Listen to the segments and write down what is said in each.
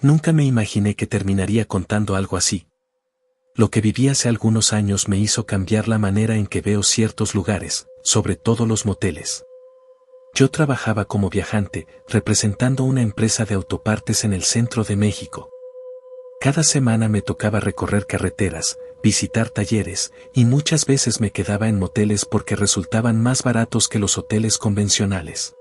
Nunca me imaginé que terminaría contando algo así. Lo que viví hace algunos años me hizo cambiar la manera en que veo ciertos lugares, sobre todo los moteles. Yo trabajaba como viajante, representando una empresa de autopartes en el centro de México. Cada semana me tocaba recorrer carreteras, visitar talleres, y muchas veces me quedaba en moteles porque resultaban más baratos que los hoteles convencionales.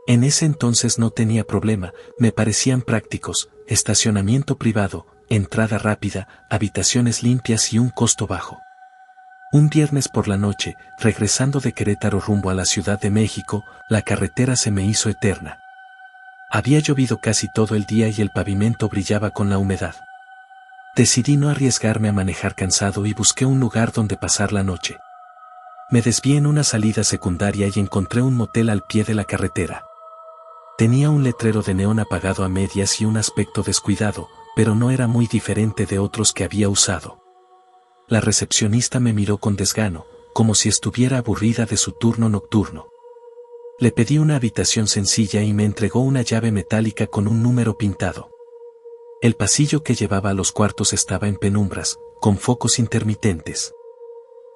En ese entonces no tenía problema, me parecían prácticos, estacionamiento privado, entrada rápida, habitaciones limpias y un costo bajo. Un viernes por la noche, regresando de Querétaro rumbo a la Ciudad de México, la carretera se me hizo eterna. Había llovido casi todo el día y el pavimento brillaba con la humedad. Decidí no arriesgarme a manejar cansado y busqué un lugar donde pasar la noche. Me desvié en una salida secundaria y encontré un motel al pie de la carretera. Tenía un letrero de neón apagado a medias y un aspecto descuidado, pero no era muy diferente de otros que había usado. La recepcionista me miró con desgano, como si estuviera aburrida de su turno nocturno. Le pedí una habitación sencilla y me entregó una llave metálica con un número pintado. El pasillo que llevaba a los cuartos estaba en penumbras, con focos intermitentes.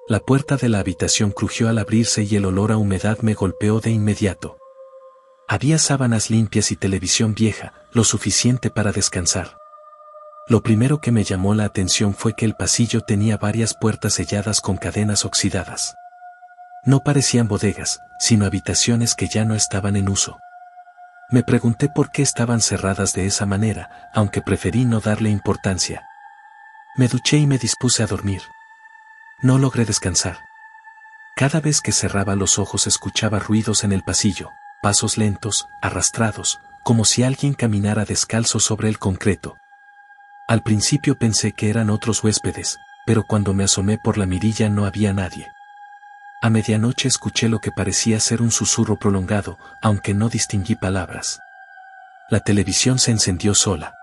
La puerta de la habitación crujió al abrirse y el olor a humedad me golpeó de inmediato. Había sábanas limpias y televisión vieja, lo suficiente para descansar. Lo primero que me llamó la atención fue que el pasillo tenía varias puertas selladas con cadenas oxidadas. No parecían bodegas, sino habitaciones que ya no estaban en uso. Me pregunté por qué estaban cerradas de esa manera, aunque preferí no darle importancia. Me duché y me dispuse a dormir. No logré descansar. Cada vez que cerraba los ojos escuchaba ruidos en el pasillo, pasos lentos, arrastrados, como si alguien caminara descalzo sobre el concreto. Al principio pensé que eran otros huéspedes, pero cuando me asomé por la mirilla no había nadie. A medianoche escuché lo que parecía ser un susurro prolongado, aunque no distinguí palabras. La televisión se encendió sola.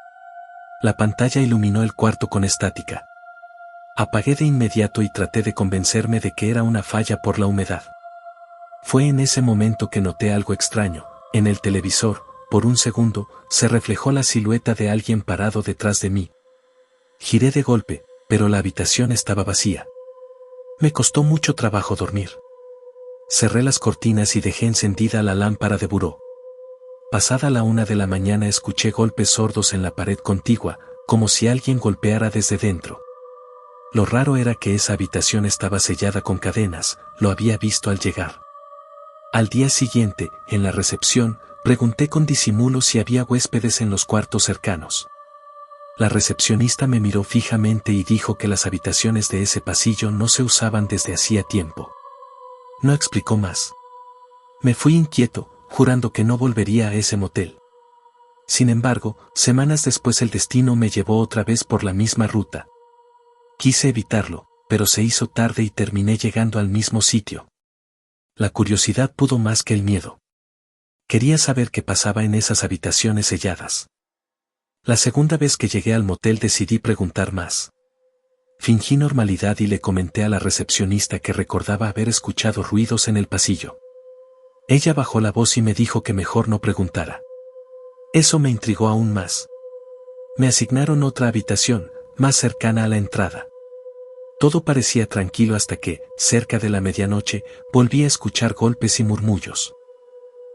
La pantalla iluminó el cuarto con estática. Apagué de inmediato y traté de convencerme de que era una falla por la humedad. Fue en ese momento que noté algo extraño. En el televisor, por un segundo, se reflejó la silueta de alguien parado detrás de mí. Giré de golpe, pero la habitación estaba vacía. Me costó mucho trabajo dormir. Cerré las cortinas y dejé encendida la lámpara de buró. Pasada la 1 de la mañana escuché golpes sordos en la pared contigua, como si alguien golpeara desde dentro. Lo raro era que esa habitación estaba sellada con cadenas, lo había visto al llegar. Al día siguiente, en la recepción, pregunté con disimulo si había huéspedes en los cuartos cercanos. La recepcionista me miró fijamente y dijo que las habitaciones de ese pasillo no se usaban desde hacía tiempo. No explicó más. Me fui inquieto, jurando que no volvería a ese motel. Sin embargo, semanas después el destino me llevó otra vez por la misma ruta. Quise evitarlo, pero se hizo tarde y terminé llegando al mismo sitio. La curiosidad pudo más que el miedo. Quería saber qué pasaba en esas habitaciones selladas. La segunda vez que llegué al motel decidí preguntar más. Fingí normalidad y le comenté a la recepcionista que recordaba haber escuchado ruidos en el pasillo. Ella bajó la voz y me dijo que mejor no preguntara. Eso me intrigó aún más. Me asignaron otra habitación, más cercana a la entrada. Todo parecía tranquilo hasta que, cerca de la medianoche, volví a escuchar golpes y murmullos.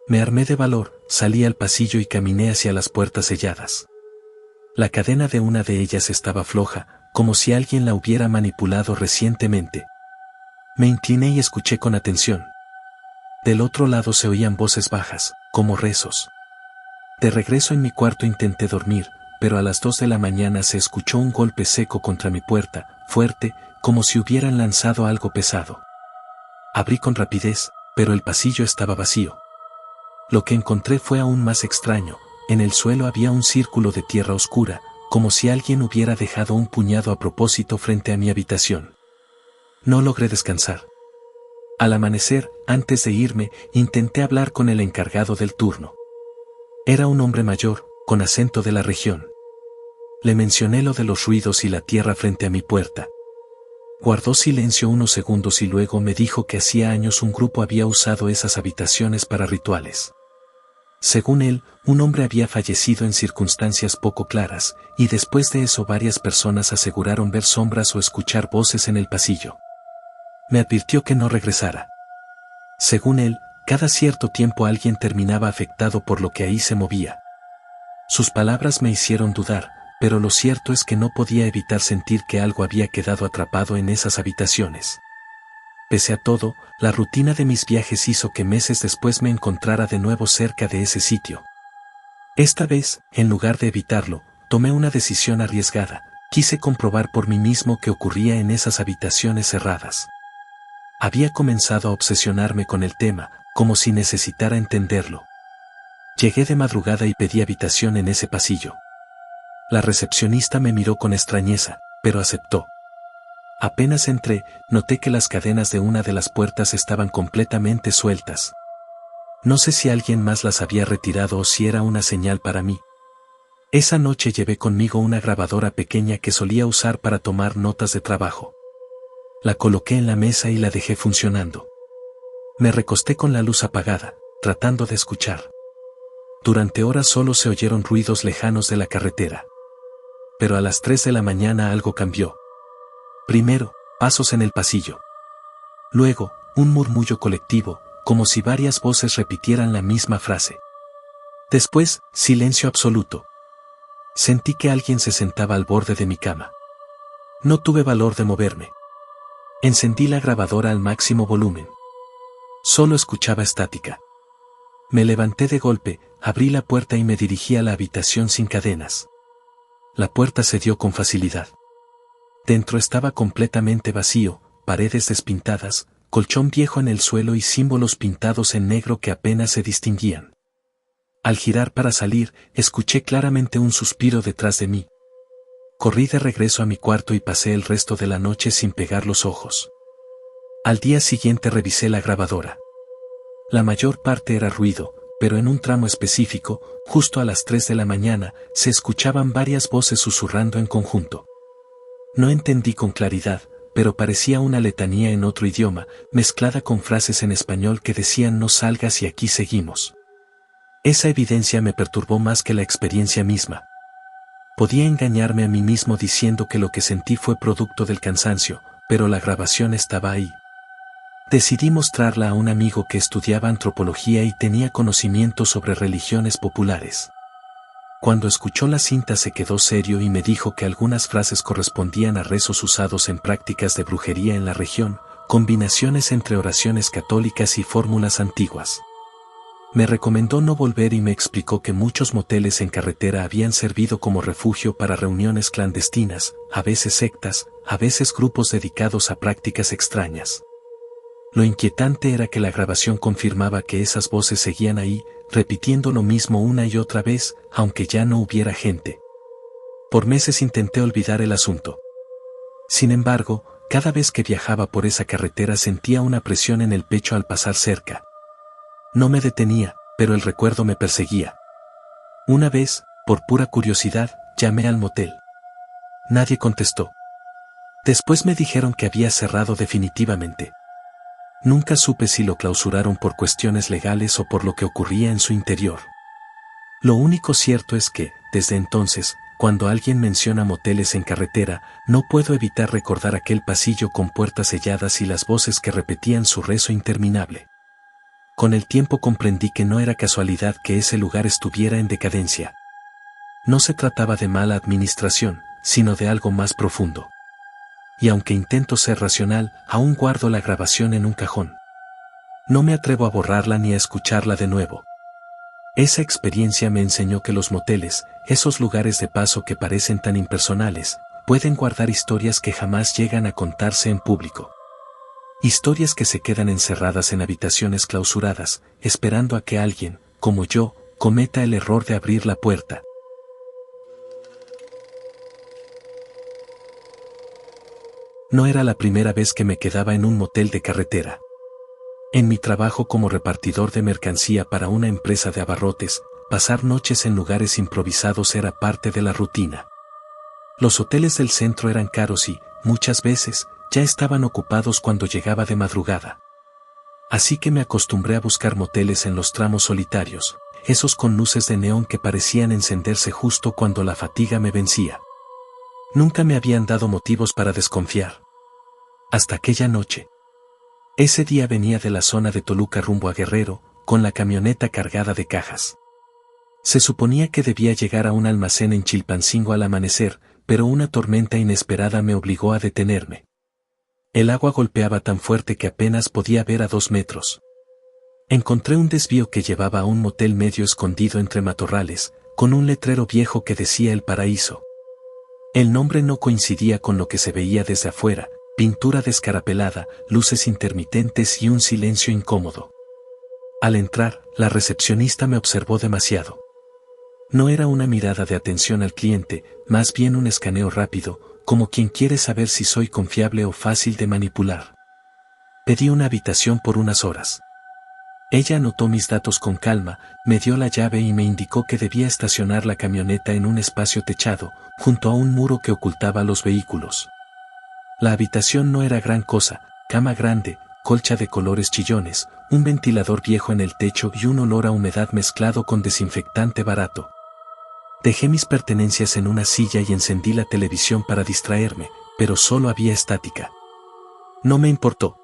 Me armé de valor, salí al pasillo y caminé hacia las puertas selladas. La cadena de una de ellas estaba floja, como si alguien la hubiera manipulado recientemente. Me incliné y escuché con atención. Del otro lado se oían voces bajas, como rezos. De regreso en mi cuarto intenté dormir, pero a las 2 de la mañana se escuchó un golpe seco contra mi puerta, fuerte, como si hubieran lanzado algo pesado. Abrí con rapidez, pero el pasillo estaba vacío. Lo que encontré fue aún más extraño. En el suelo había un círculo de tierra oscura, como si alguien hubiera dejado un puñado a propósito frente a mi habitación. No logré descansar. Al amanecer, antes de irme, intenté hablar con el encargado del turno. Era un hombre mayor, con acento de la región. Le mencioné lo de los ruidos y la tierra frente a mi puerta. Guardó silencio unos segundos y luego me dijo que hacía años un grupo había usado esas habitaciones para rituales. Según él, un hombre había fallecido en circunstancias poco claras, y después de eso varias personas aseguraron ver sombras o escuchar voces en el pasillo. Me advirtió que no regresara. Según él, cada cierto tiempo alguien terminaba afectado por lo que ahí se movía. Sus palabras me hicieron dudar, pero lo cierto es que no podía evitar sentir que algo había quedado atrapado en esas habitaciones. Pese a todo, la rutina de mis viajes hizo que meses después me encontrara de nuevo cerca de ese sitio. Esta vez, en lugar de evitarlo, tomé una decisión arriesgada. Quise comprobar por mí mismo qué ocurría en esas habitaciones cerradas. Había comenzado a obsesionarme con el tema, como si necesitara entenderlo. Llegué de madrugada y pedí habitación en ese pasillo. La recepcionista me miró con extrañeza, pero aceptó. Apenas entré, noté que las cadenas de una de las puertas estaban completamente sueltas. No sé si alguien más las había retirado o si era una señal para mí. Esa noche llevé conmigo una grabadora pequeña que solía usar para tomar notas de trabajo. La coloqué en la mesa y la dejé funcionando. Me recosté con la luz apagada, tratando de escuchar. Durante horas solo se oyeron ruidos lejanos de la carretera. Pero a las 3 de la mañana algo cambió. Primero, pasos en el pasillo. Luego, un murmullo colectivo, como si varias voces repitieran la misma frase. Después, silencio absoluto. Sentí que alguien se sentaba al borde de mi cama. No tuve valor de moverme. Encendí la grabadora al máximo volumen. Solo escuchaba estática. Me levanté de golpe, abrí la puerta y me dirigí a la habitación sin cadenas. La puerta se dio con facilidad. Dentro estaba completamente vacío, paredes despintadas, colchón viejo en el suelo y símbolos pintados en negro que apenas se distinguían. Al girar para salir, escuché claramente un suspiro detrás de mí. Corrí de regreso a mi cuarto y pasé el resto de la noche sin pegar los ojos. Al día siguiente revisé la grabadora. La mayor parte era ruido, pero en un tramo específico, justo a las 3 de la mañana, se escuchaban varias voces susurrando en conjunto. No entendí con claridad, pero parecía una letanía en otro idioma, mezclada con frases en español que decían no salgas y aquí seguimos. Esa evidencia me perturbó más que la experiencia misma. Podía engañarme a mí mismo diciendo que lo que sentí fue producto del cansancio, pero la grabación estaba ahí. Decidí mostrarla a un amigo que estudiaba antropología y tenía conocimiento sobre religiones populares. Cuando escuchó la cinta se quedó serio y me dijo que algunas frases correspondían a rezos usados en prácticas de brujería en la región, combinaciones entre oraciones católicas y fórmulas antiguas. Me recomendó no volver y me explicó que muchos moteles en carretera habían servido como refugio para reuniones clandestinas, a veces sectas, a veces grupos dedicados a prácticas extrañas. Lo inquietante era que la grabación confirmaba que esas voces seguían ahí, repitiendo lo mismo una y otra vez, aunque ya no hubiera gente. Por meses intenté olvidar el asunto. Sin embargo, cada vez que viajaba por esa carretera sentía una presión en el pecho al pasar cerca. No me detenía, pero el recuerdo me perseguía. Una vez, por pura curiosidad, llamé al motel. Nadie contestó. Después me dijeron que había cerrado definitivamente. Nunca supe si lo clausuraron por cuestiones legales o por lo que ocurría en su interior. Lo único cierto es que, desde entonces, cuando alguien menciona moteles en carretera, no puedo evitar recordar aquel pasillo con puertas selladas y las voces que repetían su rezo interminable. Con el tiempo comprendí que no era casualidad que ese lugar estuviera en decadencia. No se trataba de mala administración, sino de algo más profundo. Y aunque intento ser racional, aún guardo la grabación en un cajón. No me atrevo a borrarla ni a escucharla de nuevo. Esa experiencia me enseñó que los moteles, esos lugares de paso que parecen tan impersonales, pueden guardar historias que jamás llegan a contarse en público. Historias que se quedan encerradas en habitaciones clausuradas, esperando a que alguien, como yo, cometa el error de abrir la puerta. No era la primera vez que me quedaba en un motel de carretera. En mi trabajo como repartidor de mercancía para una empresa de abarrotes, pasar noches en lugares improvisados era parte de la rutina. Los hoteles del centro eran caros y, muchas veces, ya estaban ocupados cuando llegaba de madrugada. Así que me acostumbré a buscar moteles en los tramos solitarios, esos con luces de neón que parecían encenderse justo cuando la fatiga me vencía. Nunca me habían dado motivos para desconfiar. Hasta aquella noche. Ese día venía de la zona de Toluca rumbo a Guerrero, con la camioneta cargada de cajas. Se suponía que debía llegar a un almacén en Chilpancingo al amanecer, pero una tormenta inesperada me obligó a detenerme. El agua golpeaba tan fuerte que apenas podía ver a 2 metros. Encontré un desvío que llevaba a un motel medio escondido entre matorrales, con un letrero viejo que decía El Paraíso. El nombre no coincidía con lo que se veía desde afuera, pintura descarapelada, luces intermitentes y un silencio incómodo. Al entrar, la recepcionista me observó demasiado. No era una mirada de atención al cliente, más bien un escaneo rápido, como quien quiere saber si soy confiable o fácil de manipular. Pedí una habitación por unas horas. Ella anotó mis datos con calma, me dio la llave y me indicó que debía estacionar la camioneta en un espacio techado, junto a un muro que ocultaba los vehículos. La habitación no era gran cosa, cama grande, colcha de colores chillones, un ventilador viejo en el techo y un olor a humedad mezclado con desinfectante barato. Dejé mis pertenencias en una silla y encendí la televisión para distraerme, pero solo había estática. No me importó.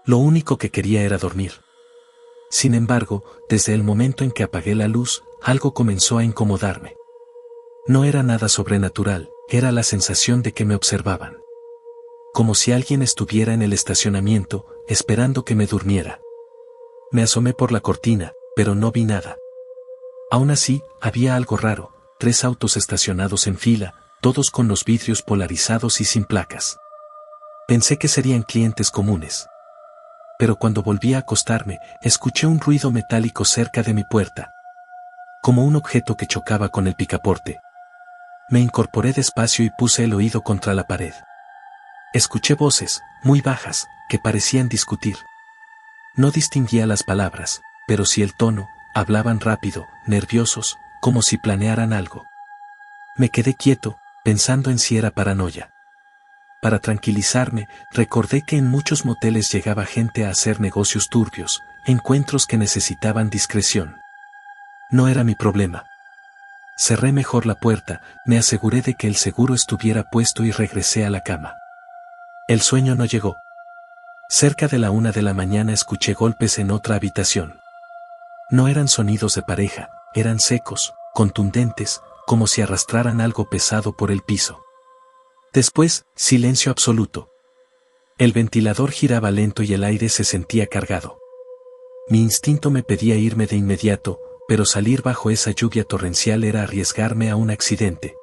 Lo único que quería era dormir. Sin embargo, desde el momento en que apagué la luz, algo comenzó a incomodarme. No era nada sobrenatural, era la sensación de que me observaban. Como si alguien estuviera en el estacionamiento, esperando que me durmiera. Me asomé por la cortina, pero no vi nada. Aún así, había algo raro, 3 autos estacionados en fila, todos con los vidrios polarizados y sin placas. Pensé que serían clientes comunes. Pero cuando volví a acostarme, escuché un ruido metálico cerca de mi puerta. Como un objeto que chocaba con el picaporte. Me incorporé despacio y puse el oído contra la pared. Escuché voces, muy bajas, que parecían discutir. No distinguía las palabras, pero sí el tono, hablaban rápido, nerviosos, como si planearan algo. Me quedé quieto, pensando en si era paranoia. Para tranquilizarme, recordé que en muchos moteles llegaba gente a hacer negocios turbios, encuentros que necesitaban discreción. No era mi problema. Cerré mejor la puerta, me aseguré de que el seguro estuviera puesto y regresé a la cama. El sueño no llegó. Cerca de la 1 de la mañana escuché golpes en otra habitación. No eran sonidos de pareja, eran secos, contundentes, como si arrastraran algo pesado por el piso. Después, silencio absoluto. El ventilador giraba lento y el aire se sentía cargado. Mi instinto me pedía irme de inmediato, pero salir bajo esa lluvia torrencial era arriesgarme a un accidente.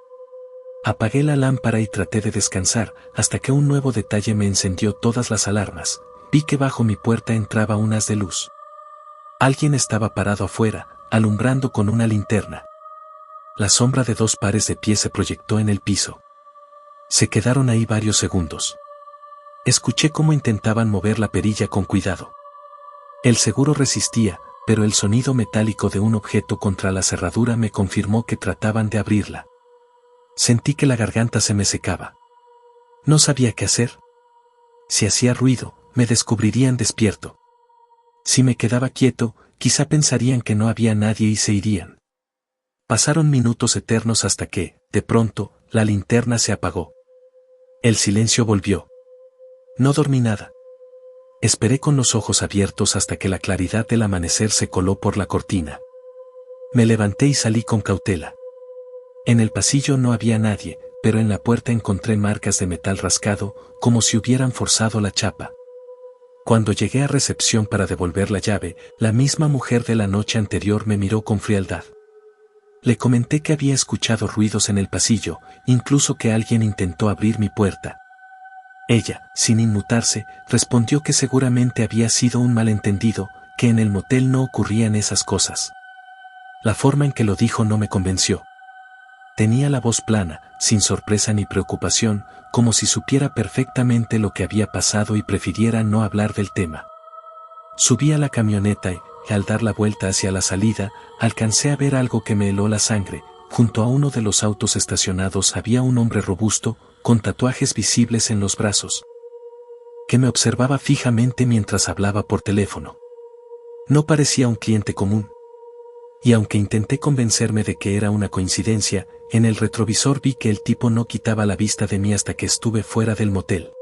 Apagué la lámpara y traté de descansar, hasta que un nuevo detalle me encendió todas las alarmas. Vi que bajo mi puerta entraba un haz de luz. Alguien estaba parado afuera, alumbrando con una linterna. La sombra de 2 pares de pies se proyectó en el piso. Se quedaron ahí varios segundos. Escuché cómo intentaban mover la perilla con cuidado. El seguro resistía, pero el sonido metálico de un objeto contra la cerradura me confirmó que trataban de abrirla. Sentí que la garganta se me secaba. No sabía qué hacer. Si hacía ruido, me descubrirían despierto. Si me quedaba quieto, quizá pensarían que no había nadie y se irían. Pasaron minutos eternos hasta que, de pronto, la linterna se apagó. El silencio volvió. No dormí nada. Esperé con los ojos abiertos hasta que la claridad del amanecer se coló por la cortina. Me levanté y salí con cautela. En el pasillo no había nadie, pero en la puerta encontré marcas de metal rascado, como si hubieran forzado la chapa. Cuando llegué a recepción para devolver la llave, la misma mujer de la noche anterior me miró con frialdad. Le comenté que había escuchado ruidos en el pasillo, incluso que alguien intentó abrir mi puerta. Ella, sin inmutarse, respondió que seguramente había sido un malentendido, que en el motel no ocurrían esas cosas. La forma en que lo dijo no me convenció. Tenía la voz plana, sin sorpresa ni preocupación, como si supiera perfectamente lo que había pasado y prefiriera no hablar del tema. Subí a la camioneta y, al dar la vuelta hacia la salida, alcancé a ver algo que me heló la sangre. Junto a uno de los autos estacionados había un hombre robusto, con tatuajes visibles en los brazos, que me observaba fijamente mientras hablaba por teléfono. No parecía un cliente común. y aunque intenté convencerme de que era una coincidencia, en el retrovisor vi que el tipo no quitaba la vista de mí hasta que estuve fuera del motel.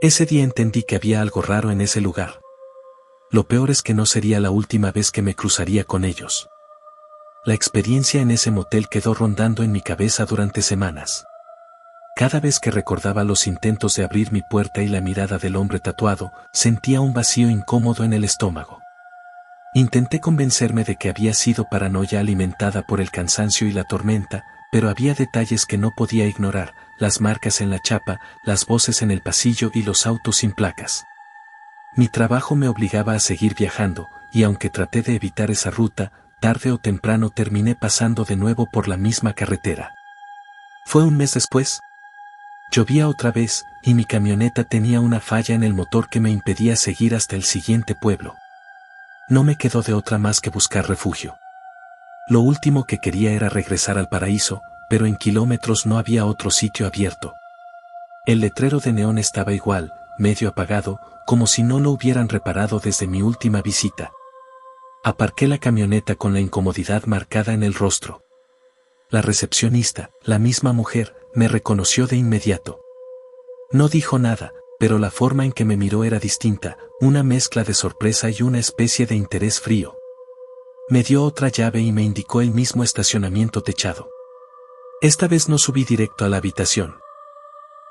Ese día entendí que había algo raro en ese lugar. Lo peor es que no sería la última vez que me cruzaría con ellos. La experiencia en ese motel quedó rondando en mi cabeza durante semanas. Cada vez que recordaba los intentos de abrir mi puerta y la mirada del hombre tatuado, sentía un vacío incómodo en el estómago. Intenté convencerme de que había sido paranoia alimentada por el cansancio y la tormenta, pero había detalles que no podía ignorar: las marcas en la chapa, las voces en el pasillo y los autos sin placas. Mi trabajo me obligaba a seguir viajando, y aunque traté de evitar esa ruta, tarde o temprano terminé pasando de nuevo por la misma carretera. Fue un mes después. Llovía otra vez, y mi camioneta tenía una falla en el motor que me impedía seguir hasta el siguiente pueblo. No me quedó de otra más que buscar refugio. Lo último que quería era regresar al paraíso, pero en kilómetros no había otro sitio abierto. El letrero de neón estaba igual, medio apagado, como si no lo hubieran reparado desde mi última visita. Aparqué la camioneta con la incomodidad marcada en el rostro. La recepcionista, la misma mujer, me reconoció de inmediato. No dijo nada, pero la forma en que me miró era distinta, una mezcla de sorpresa y una especie de interés frío. Me dio otra llave y me indicó el mismo estacionamiento techado. Esta vez no subí directo a la habitación.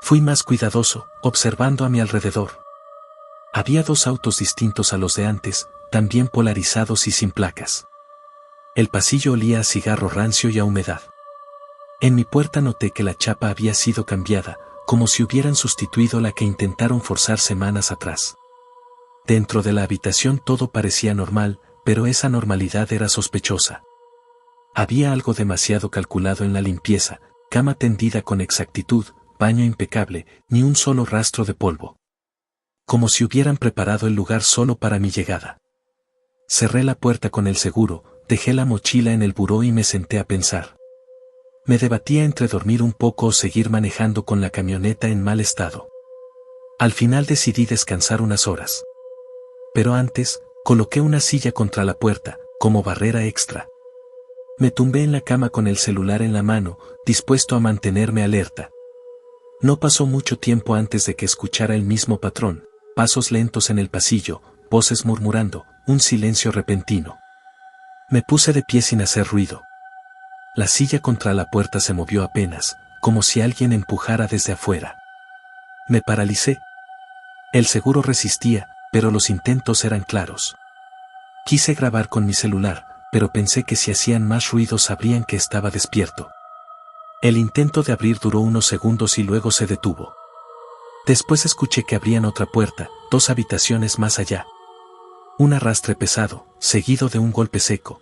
Fui más cuidadoso, observando a mi alrededor. Había dos autos distintos a los de antes, también polarizados y sin placas. El pasillo olía a cigarro rancio y a humedad. En mi puerta noté que la chapa había sido cambiada, como si hubieran sustituido la que intentaron forzar semanas atrás. Dentro de la habitación todo parecía normal, pero esa normalidad era sospechosa. Había algo demasiado calculado en la limpieza: cama tendida con exactitud, baño impecable, ni un solo rastro de polvo. Como si hubieran preparado el lugar solo para mi llegada. Cerré la puerta con el seguro, dejé la mochila en el buró y me senté a pensar. Me debatía entre dormir un poco o seguir manejando con la camioneta en mal estado. Al final decidí descansar unas horas. Pero antes, coloqué una silla contra la puerta, como barrera extra. Me tumbé en la cama con el celular en la mano, dispuesto a mantenerme alerta. No pasó mucho tiempo antes de que escuchara el mismo patrón: pasos lentos en el pasillo, voces murmurando, un silencio repentino. Me puse de pie sin hacer ruido. La silla contra la puerta se movió apenas, como si alguien empujara desde afuera. Me paralicé. El seguro resistía, pero los intentos eran claros. Quise grabar con mi celular, pero pensé que si hacían más ruido sabrían que estaba despierto. El intento de abrir duró unos segundos y luego se detuvo. Después escuché que abrían otra puerta, 2 habitaciones más allá. Un arrastre pesado, seguido de un golpe seco.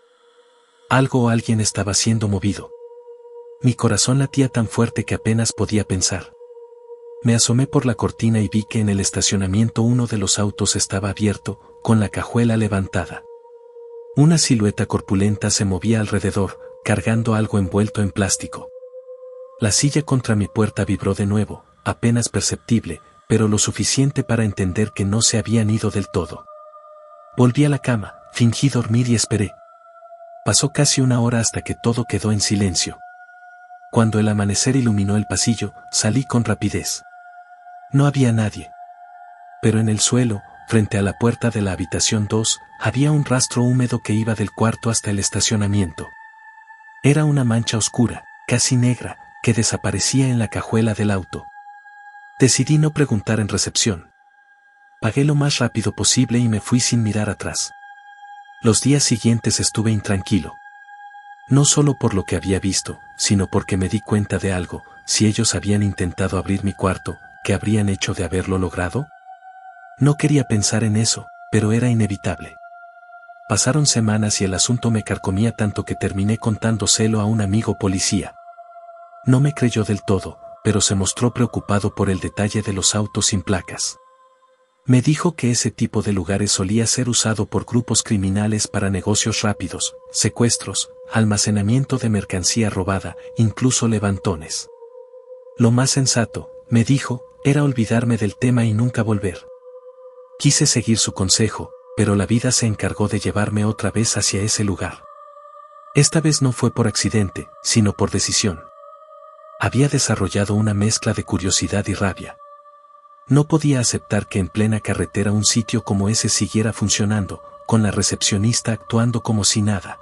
Algo o alguien estaba siendo movido. Mi corazón latía tan fuerte que apenas podía pensar. Me asomé por la cortina y vi que en el estacionamiento uno de los autos estaba abierto, con la cajuela levantada. Una silueta corpulenta se movía alrededor, cargando algo envuelto en plástico. La silla contra mi puerta vibró de nuevo, apenas perceptible, pero lo suficiente para entender que no se habían ido del todo. Volví a la cama, fingí dormir y esperé. Pasó casi una hora hasta que todo quedó en silencio. Cuando el amanecer iluminó el pasillo, salí con rapidez. No había nadie. Pero en el suelo, frente a la puerta de la habitación 2, había un rastro húmedo que iba del cuarto hasta el estacionamiento. Era una mancha oscura, casi negra, que desaparecía en la cajuela del auto. Decidí no preguntar en recepción. Pagué lo más rápido posible y me fui sin mirar atrás. Los días siguientes estuve intranquilo. No solo por lo que había visto, sino porque me di cuenta de algo: si ellos habían intentado abrir mi cuarto, ¿qué habrían hecho de haberlo logrado? No quería pensar en eso, pero era inevitable. Pasaron semanas y el asunto me carcomía tanto que terminé contándoselo a un amigo policía. No me creyó del todo, pero se mostró preocupado por el detalle de los autos sin placas. Me dijo que ese tipo de lugares solía ser usado por grupos criminales para negocios rápidos, secuestros, almacenamiento de mercancía robada, incluso levantones. Lo más sensato, me dijo, era olvidarme del tema y nunca volver. Quise seguir su consejo, pero la vida se encargó de llevarme otra vez hacia ese lugar. Esta vez no fue por accidente, sino por decisión. Había desarrollado una mezcla de curiosidad y rabia. No podía aceptar que en plena carretera un sitio como ese siguiera funcionando, con la recepcionista actuando como si nada.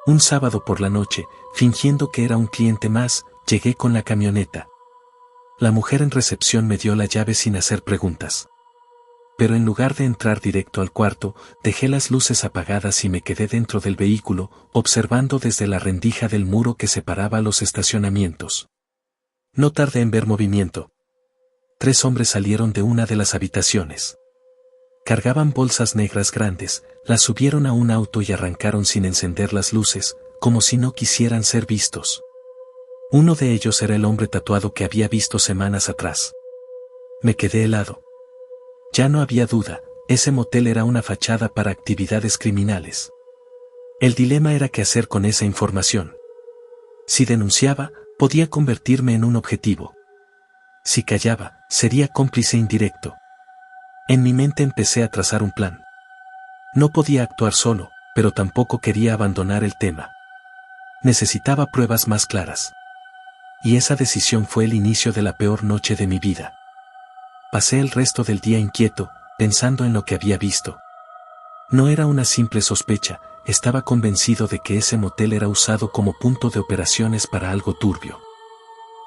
Un sábado por la noche, fingiendo que era un cliente más, llegué con la camioneta. La mujer en recepción me dio la llave sin hacer preguntas. Pero en lugar de entrar directo al cuarto, dejé las luces apagadas y me quedé dentro del vehículo, observando desde la rendija del muro que separaba los estacionamientos. No tardé en ver movimiento. 3 hombres salieron de una de las habitaciones. Cargaban bolsas negras grandes, las subieron a un auto y arrancaron sin encender las luces, como si no quisieran ser vistos. Uno de ellos era el hombre tatuado que había visto semanas atrás. Me quedé helado. Ya no había duda, ese motel era una fachada para actividades criminales. El dilema era qué hacer con esa información. Si denunciaba, podía convertirme en un objetivo. Si callaba, sería cómplice indirecto. En mi mente empecé a trazar un plan. No podía actuar solo, pero tampoco quería abandonar el tema. Necesitaba pruebas más claras. Y esa decisión fue el inicio de la peor noche de mi vida. Pasé el resto del día inquieto, pensando en lo que había visto. No era una simple sospecha, estaba convencido de que ese motel era usado como punto de operaciones para algo turbio.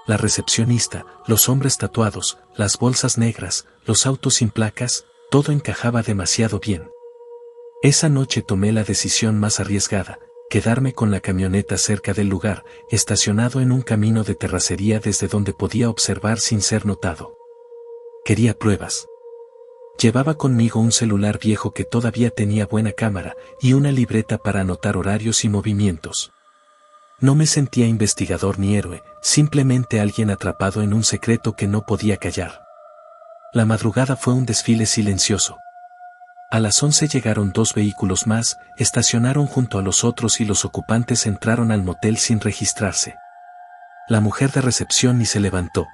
La recepcionista, los hombres tatuados, las bolsas negras, los autos sin placas, todo encajaba demasiado bien. Esa noche tomé la decisión más arriesgada, quedarme con la camioneta cerca del lugar, estacionado en un camino de terracería desde donde podía observar sin ser notado. Quería pruebas. Llevaba conmigo un celular viejo que todavía tenía buena cámara y una libreta para anotar horarios y movimientos. No me sentía investigador ni héroe, simplemente alguien atrapado en un secreto que no podía callar. La madrugada fue un desfile silencioso. A las 11 llegaron 2 vehículos más, estacionaron junto a los otros y los ocupantes entraron al motel sin registrarse. La mujer de recepción ni se levantó.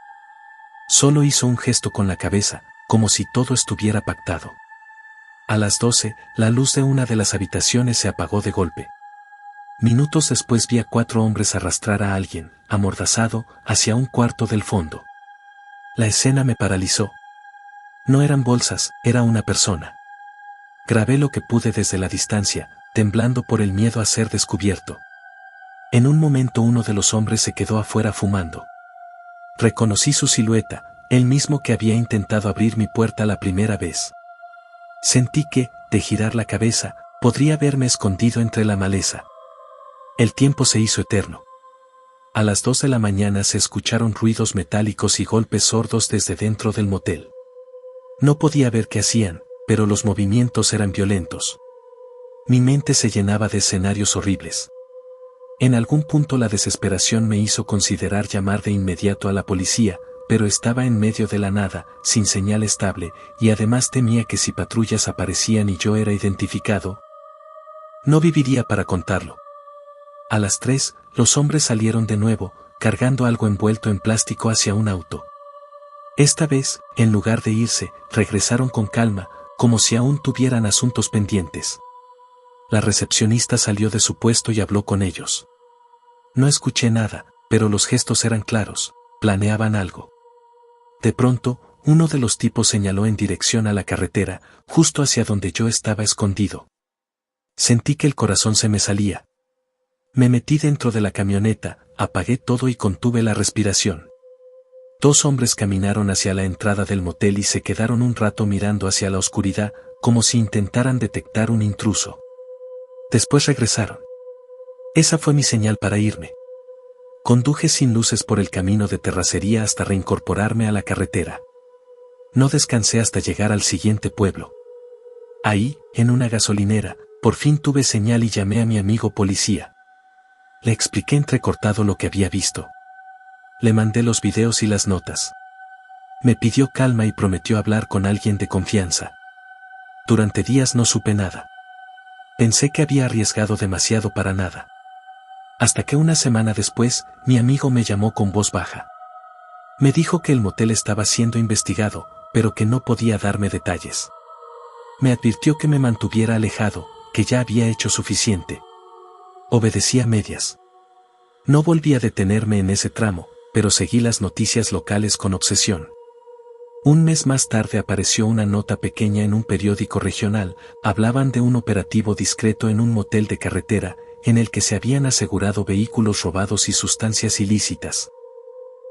Solo hizo un gesto con la cabeza, como si todo estuviera pactado. A las 12, la luz de una de las habitaciones se apagó de golpe. Minutos después vi a 4 hombres arrastrar a alguien, amordazado, hacia un cuarto del fondo. La escena me paralizó. No eran bolsas, era una persona. Grabé lo que pude desde la distancia, temblando por el miedo a ser descubierto. En un momento uno de los hombres se quedó afuera fumando. Reconocí su silueta, el mismo que había intentado abrir mi puerta la primera vez. Sentí que, de girar la cabeza, podría verme escondido entre la maleza. El tiempo se hizo eterno. A las 2 de la mañana se escucharon ruidos metálicos y golpes sordos desde dentro del motel. No podía ver qué hacían, pero los movimientos eran violentos. Mi mente se llenaba de escenarios horribles. En algún punto la desesperación me hizo considerar llamar de inmediato a la policía, pero estaba en medio de la nada, sin señal estable, y además temía que si patrullas aparecían y yo era identificado, no viviría para contarlo. A las 3, los hombres salieron de nuevo, cargando algo envuelto en plástico hacia un auto. Esta vez, en lugar de irse, regresaron con calma, como si aún tuvieran asuntos pendientes. La recepcionista salió de su puesto y habló con ellos. No escuché nada, pero los gestos eran claros, planeaban algo. De pronto, uno de los tipos señaló en dirección a la carretera, justo hacia donde yo estaba escondido. Sentí que el corazón se me salía. Me metí dentro de la camioneta, apagué todo y contuve la respiración. 2 hombres caminaron hacia la entrada del motel y se quedaron un rato mirando hacia la oscuridad, como si intentaran detectar un intruso. Después regresaron. Esa fue mi señal para irme. Conduje sin luces por el camino de terracería hasta reincorporarme a la carretera. No descansé hasta llegar al siguiente pueblo. Ahí, en una gasolinera, por fin tuve señal y llamé a mi amigo policía. Le expliqué entrecortado lo que había visto. Le mandé los videos y las notas. Me pidió calma y prometió hablar con alguien de confianza. Durante días no supe nada. Pensé que había arriesgado demasiado para nada. Hasta que una semana después, mi amigo me llamó con voz baja. Me dijo que el motel estaba siendo investigado, pero que no podía darme detalles. Me advirtió que me mantuviera alejado, que ya había hecho suficiente. Obedecí a medias. No volví a detenerme en ese tramo, pero seguí las noticias locales con obsesión. Un mes más tarde apareció una nota pequeña en un periódico regional. Hablaban de un operativo discreto en un motel de carretera, en el que se habían asegurado vehículos robados y sustancias ilícitas.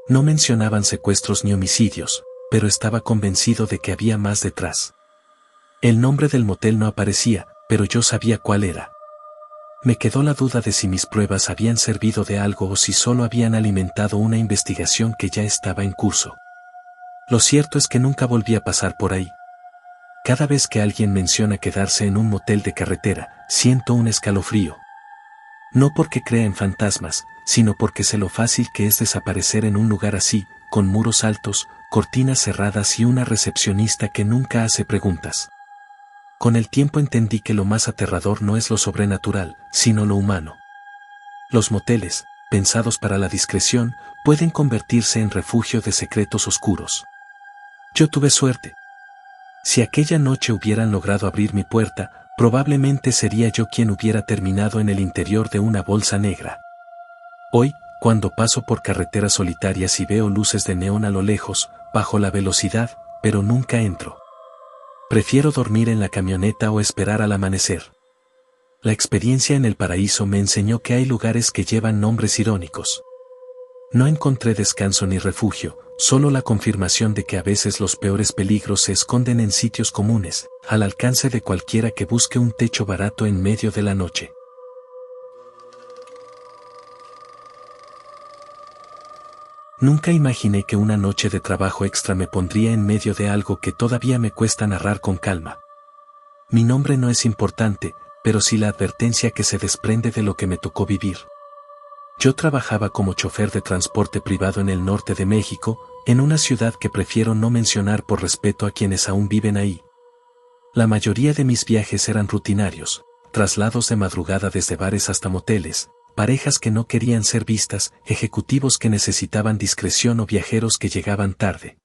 No mencionaban secuestros ni homicidios, pero estaba convencido de que había más detrás. El nombre del motel no aparecía, pero yo sabía cuál era. Me quedó la duda de si mis pruebas habían servido de algo o si solo habían alimentado una investigación que ya estaba en curso. Lo cierto es que nunca volví a pasar por ahí. Cada vez que alguien menciona quedarse en un motel de carretera, siento un escalofrío. No porque crea en fantasmas, sino porque sé lo fácil que es desaparecer en un lugar así, con muros altos, cortinas cerradas y una recepcionista que nunca hace preguntas. Con el tiempo entendí que lo más aterrador no es lo sobrenatural, sino lo humano. Los moteles, pensados para la discreción, pueden convertirse en refugio de secretos oscuros. Yo tuve suerte. Si aquella noche hubieran logrado abrir mi puerta, probablemente sería yo quien hubiera terminado en el interior de una bolsa negra. Hoy, cuando paso por carreteras solitarias y veo luces de neón a lo lejos, bajo la velocidad, pero nunca entro. Prefiero dormir en la camioneta o esperar al amanecer. La experiencia en el paraíso me enseñó que hay lugares que llevan nombres irónicos. No encontré descanso ni refugio, solo la confirmación de que a veces los peores peligros se esconden en sitios comunes, al alcance de cualquiera que busque un techo barato en medio de la noche. Nunca imaginé que una noche de trabajo extra me pondría en medio de algo que todavía me cuesta narrar con calma. Mi nombre no es importante, pero sí la advertencia que se desprende de lo que me tocó vivir. Yo trabajaba como chofer de transporte privado en el norte de México, en una ciudad que prefiero no mencionar por respeto a quienes aún viven ahí. La mayoría de mis viajes eran rutinarios, traslados de madrugada desde bares hasta moteles, parejas que no querían ser vistas, ejecutivos que necesitaban discreción o viajeros que llegaban tarde.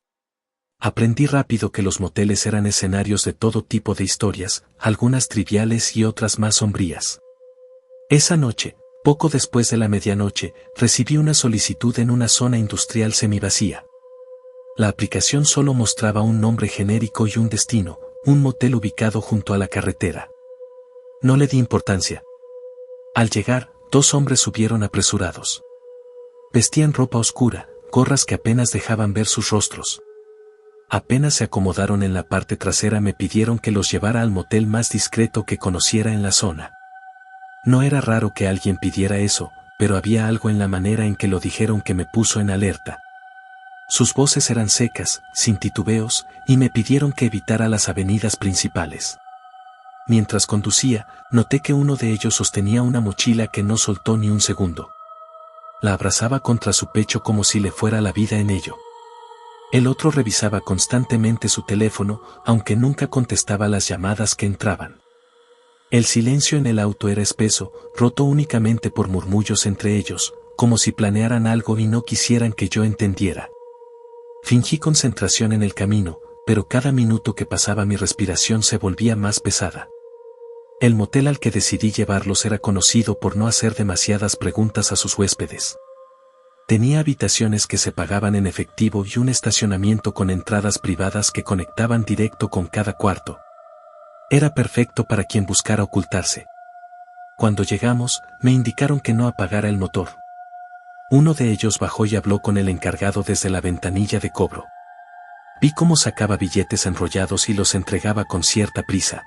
Aprendí rápido que los moteles eran escenarios de todo tipo de historias, algunas triviales y otras más sombrías. Esa noche, poco después de la medianoche, recibí una solicitud en una zona industrial semivacía. La aplicación solo mostraba un nombre genérico y un destino, un motel ubicado junto a la carretera. No le di importancia. Al llegar, 2 hombres subieron apresurados. Vestían ropa oscura, gorras que apenas dejaban ver sus rostros. Apenas se acomodaron en la parte trasera me pidieron que los llevara al motel más discreto que conociera en la zona. No era raro que alguien pidiera eso, pero había algo en la manera en que lo dijeron que me puso en alerta. Sus voces eran secas, sin titubeos, y me pidieron que evitara las avenidas principales. Mientras conducía, noté que uno de ellos sostenía una mochila que no soltó ni un segundo. La abrazaba contra su pecho como si le fuera la vida en ello. El otro revisaba constantemente su teléfono, aunque nunca contestaba las llamadas que entraban. El silencio en el auto era espeso, roto únicamente por murmullos entre ellos, como si planearan algo y no quisieran que yo entendiera. Fingí concentración en el camino, pero cada minuto que pasaba mi respiración se volvía más pesada. El motel al que decidí llevarlos era conocido por no hacer demasiadas preguntas a sus huéspedes. Tenía habitaciones que se pagaban en efectivo y un estacionamiento con entradas privadas que conectaban directo con cada cuarto. Era perfecto para quien buscara ocultarse. Cuando llegamos, me indicaron que no apagara el motor. Uno de ellos bajó y habló con el encargado desde la ventanilla de cobro. Vi cómo sacaba billetes enrollados y los entregaba con cierta prisa.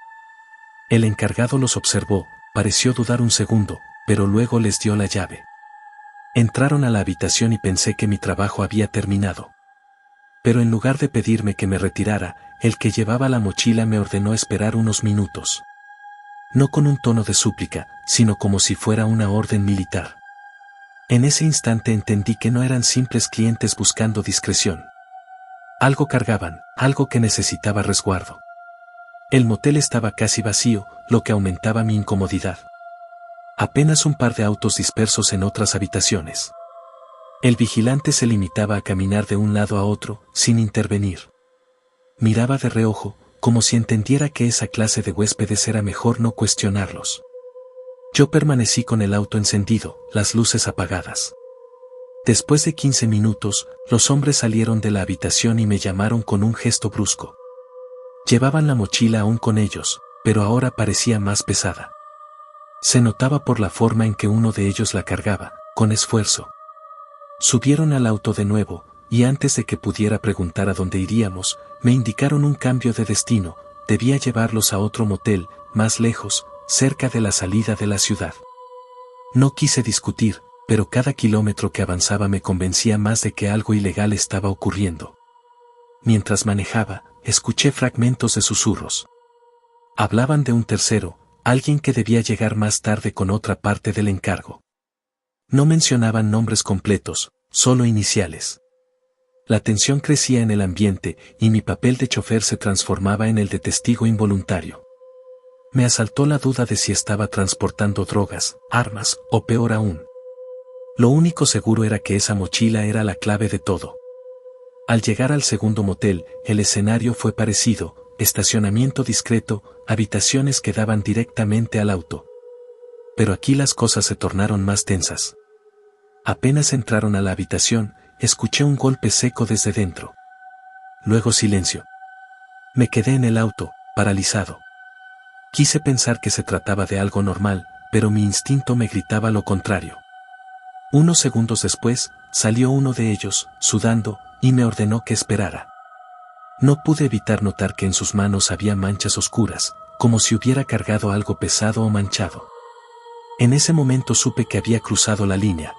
El encargado los observó, pareció dudar un segundo, pero luego les dio la llave. Entraron a la habitación y pensé que mi trabajo había terminado. Pero en lugar de pedirme que me retirara, el que llevaba la mochila me ordenó esperar unos minutos. No con un tono de súplica, sino como si fuera una orden militar. En ese instante entendí que no eran simples clientes buscando discreción. Algo cargaban, algo que necesitaba resguardo. El motel estaba casi vacío, lo que aumentaba mi incomodidad. Apenas un par de autos dispersos en otras habitaciones. El vigilante se limitaba a caminar de un lado a otro, sin intervenir. Miraba de reojo, como si entendiera que esa clase de huéspedes era mejor no cuestionarlos. Yo permanecí con el auto encendido, las luces apagadas. Después de 15 minutos, los hombres salieron de la habitación y me llamaron con un gesto brusco. Llevaban la mochila aún con ellos, pero ahora parecía más pesada. Se notaba por la forma en que uno de ellos la cargaba, con esfuerzo. Subieron al auto de nuevo, y antes de que pudiera preguntar a dónde iríamos, me indicaron un cambio de destino. Debía llevarlos a otro motel, más lejos, cerca de la salida de la ciudad. No quise discutir, pero cada kilómetro que avanzaba me convencía más de que algo ilegal estaba ocurriendo. Mientras manejaba, escuché fragmentos de susurros. Hablaban de un tercero, alguien que debía llegar más tarde con otra parte del encargo. No mencionaban nombres completos, solo iniciales. La tensión crecía en el ambiente y mi papel de chofer se transformaba en el de testigo involuntario. Me asaltó la duda de si estaba transportando drogas, armas o peor aún. Lo único seguro era que esa mochila era la clave de todo. Al llegar al segundo motel, el escenario fue parecido, estacionamiento discreto, habitaciones que daban directamente al auto. Pero aquí las cosas se tornaron más tensas. Apenas entraron a la habitación, escuché un golpe seco desde dentro. Luego silencio. Me quedé en el auto, paralizado. Quise pensar que se trataba de algo normal, pero mi instinto me gritaba lo contrario. Unos segundos después, salió uno de ellos, sudando, y me ordenó que esperara. No pude evitar notar que en sus manos había manchas oscuras, como si hubiera cargado algo pesado o manchado. En ese momento supe que había cruzado la línea.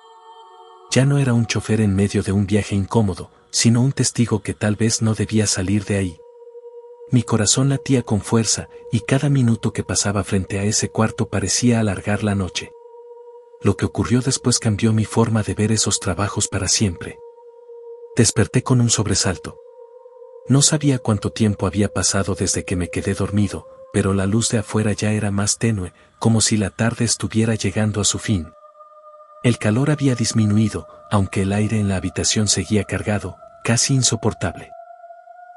Ya no era un chofer en medio de un viaje incómodo, sino un testigo que tal vez no debía salir de ahí. Mi corazón latía con fuerza, y cada minuto que pasaba frente a ese cuarto parecía alargar la noche. Lo que ocurrió después cambió mi forma de ver esos trabajos para siempre. Desperté con un sobresalto. No sabía cuánto tiempo había pasado desde que me quedé dormido, pero la luz de afuera ya era más tenue, como si la tarde estuviera llegando a su fin. El calor había disminuido, aunque el aire en la habitación seguía cargado, casi insoportable.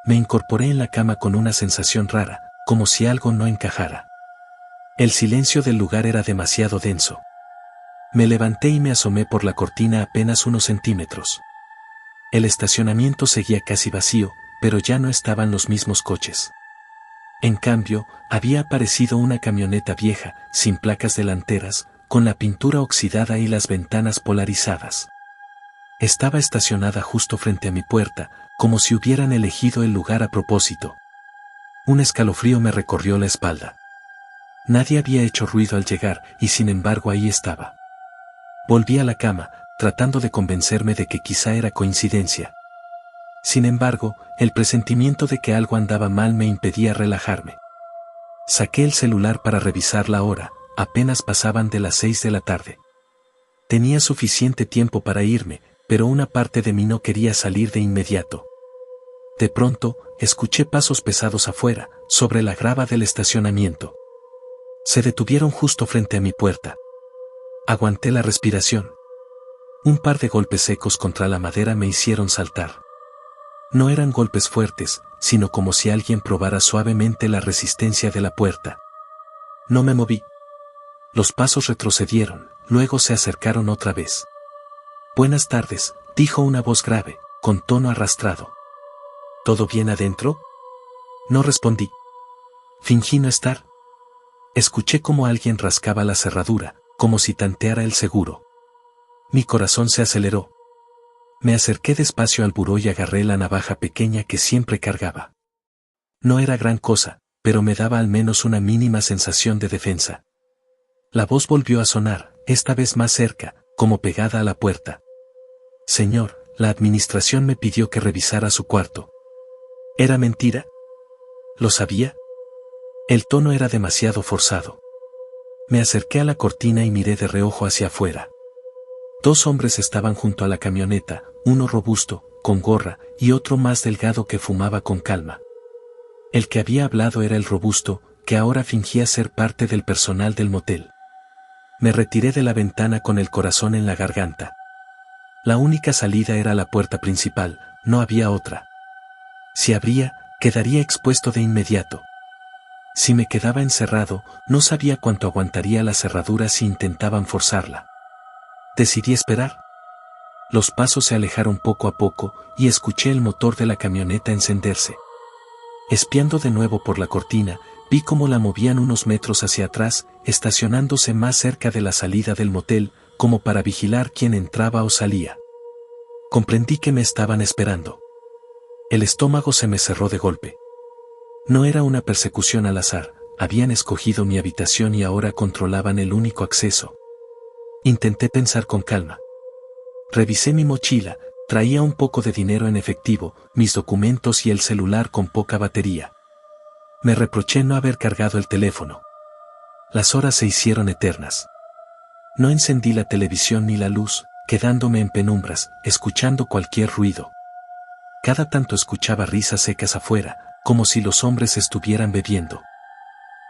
Me incorporé en la cama con una sensación rara, como si algo no encajara. El silencio del lugar era demasiado denso. Me levanté y me asomé por la cortina apenas unos centímetros. El estacionamiento seguía casi vacío, pero ya no estaban los mismos coches. En cambio, había aparecido una camioneta vieja, sin placas delanteras, con la pintura oxidada y las ventanas polarizadas. Estaba estacionada justo frente a mi puerta, como si hubieran elegido el lugar a propósito. Un escalofrío me recorrió la espalda. Nadie había hecho ruido al llegar, y sin embargo ahí estaba. Volví a la cama, tratando de convencerme de que quizá era coincidencia. Sin embargo, el presentimiento de que algo andaba mal me impedía relajarme. Saqué el celular para revisar la hora, apenas pasaban de las 6 de la tarde. Tenía suficiente tiempo para irme, pero una parte de mí no quería salir de inmediato. De pronto, escuché pasos pesados afuera, sobre la grava del estacionamiento. Se detuvieron justo frente a mi puerta. Aguanté la respiración. Un par de golpes secos contra la madera me hicieron saltar. No eran golpes fuertes, sino como si alguien probara suavemente la resistencia de la puerta. No me moví. Los pasos retrocedieron, luego se acercaron otra vez. «Buenas tardes», dijo una voz grave, con tono arrastrado. «¿Todo bien adentro?» No respondí. Fingí no estar. Escuché como alguien rascaba la cerradura, como si tanteara el seguro. Mi corazón se aceleró. Me acerqué despacio al buró y agarré la navaja pequeña que siempre cargaba. No era gran cosa, pero me daba al menos una mínima sensación de defensa. La voz volvió a sonar, esta vez más cerca, como pegada a la puerta. «Señor, la administración me pidió que revisara su cuarto». ¿Era mentira? ¿Lo sabía? El tono era demasiado forzado. Me acerqué a la cortina y miré de reojo hacia afuera. Dos hombres estaban junto a la camioneta, uno robusto, con gorra, y otro más delgado que fumaba con calma. El que había hablado era el robusto, que ahora fingía ser parte del personal del motel. Me retiré de la ventana con el corazón en la garganta. La única salida era la puerta principal, no había otra. Si abría, quedaría expuesto de inmediato. Si me quedaba encerrado, no sabía cuánto aguantaría la cerradura si intentaban forzarla. Decidí esperar. Los pasos se alejaron poco a poco y escuché el motor de la camioneta encenderse. Espiando de nuevo por la cortina, vi cómo la movían unos metros hacia atrás, estacionándose más cerca de la salida del motel, como para vigilar quién entraba o salía. Comprendí que me estaban esperando. El estómago se me cerró de golpe. No era una persecución al azar, habían escogido mi habitación y ahora controlaban el único acceso. Intenté pensar con calma. Revisé mi mochila, traía un poco de dinero en efectivo, mis documentos y el celular con poca batería. Me reproché no haber cargado el teléfono. Las horas se hicieron eternas. No encendí la televisión ni la luz, quedándome en penumbras, escuchando cualquier ruido. Cada tanto escuchaba risas secas afuera, como si los hombres estuvieran bebiendo.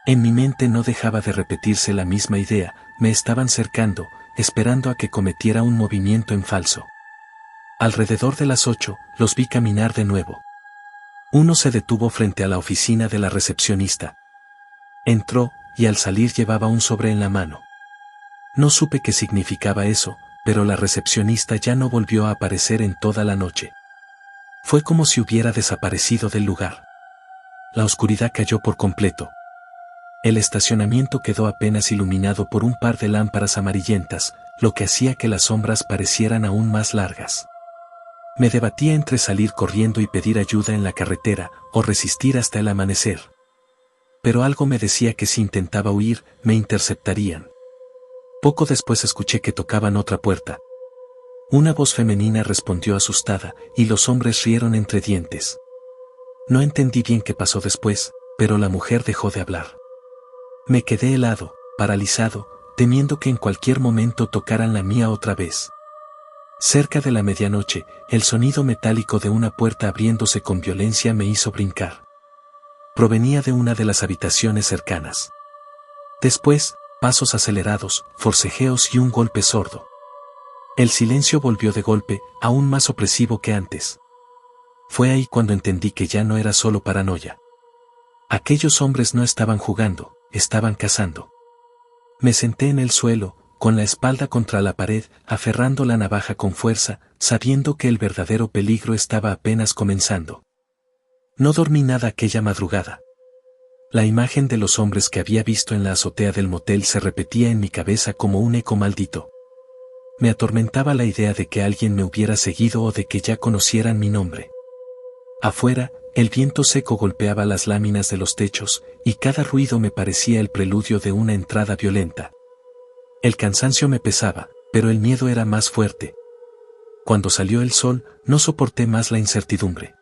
En mi mente no dejaba de repetirse la misma idea, me estaban cercando, esperando a que cometiera un movimiento en falso. Alrededor de las 8, los vi caminar de nuevo. Uno se detuvo frente a la oficina de la recepcionista. Entró, y al salir llevaba un sobre en la mano. No supe qué significaba eso, pero la recepcionista ya no volvió a aparecer en toda la noche. Fue como si hubiera desaparecido del lugar. La oscuridad cayó por completo. El estacionamiento quedó apenas iluminado por un par de lámparas amarillentas, lo que hacía que las sombras parecieran aún más largas. Me debatía entre salir corriendo y pedir ayuda en la carretera, o resistir hasta el amanecer. Pero algo me decía que si intentaba huir, me interceptarían. Poco después escuché que tocaban otra puerta. Una voz femenina respondió asustada, y los hombres rieron entre dientes. No entendí bien qué pasó después, pero la mujer dejó de hablar. Me quedé helado, paralizado, temiendo que en cualquier momento tocaran la mía otra vez. Cerca de la medianoche, el sonido metálico de una puerta abriéndose con violencia me hizo brincar. Provenía de una de las habitaciones cercanas. Después, pasos acelerados, forcejeos y un golpe sordo. El silencio volvió de golpe, aún más opresivo que antes. Fue ahí cuando entendí que ya no era solo paranoia. Aquellos hombres no estaban jugando, estaban cazando. Me senté en el suelo, con la espalda contra la pared, aferrando la navaja con fuerza, sabiendo que el verdadero peligro estaba apenas comenzando. No dormí nada aquella madrugada. La imagen de los hombres que había visto en la azotea del motel se repetía en mi cabeza como un eco maldito. Me atormentaba la idea de que alguien me hubiera seguido o de que ya conocieran mi nombre. Afuera, el viento seco golpeaba las láminas de los techos, y cada ruido me parecía el preludio de una entrada violenta. El cansancio me pesaba, pero el miedo era más fuerte. Cuando salió el sol, no soporté más la incertidumbre.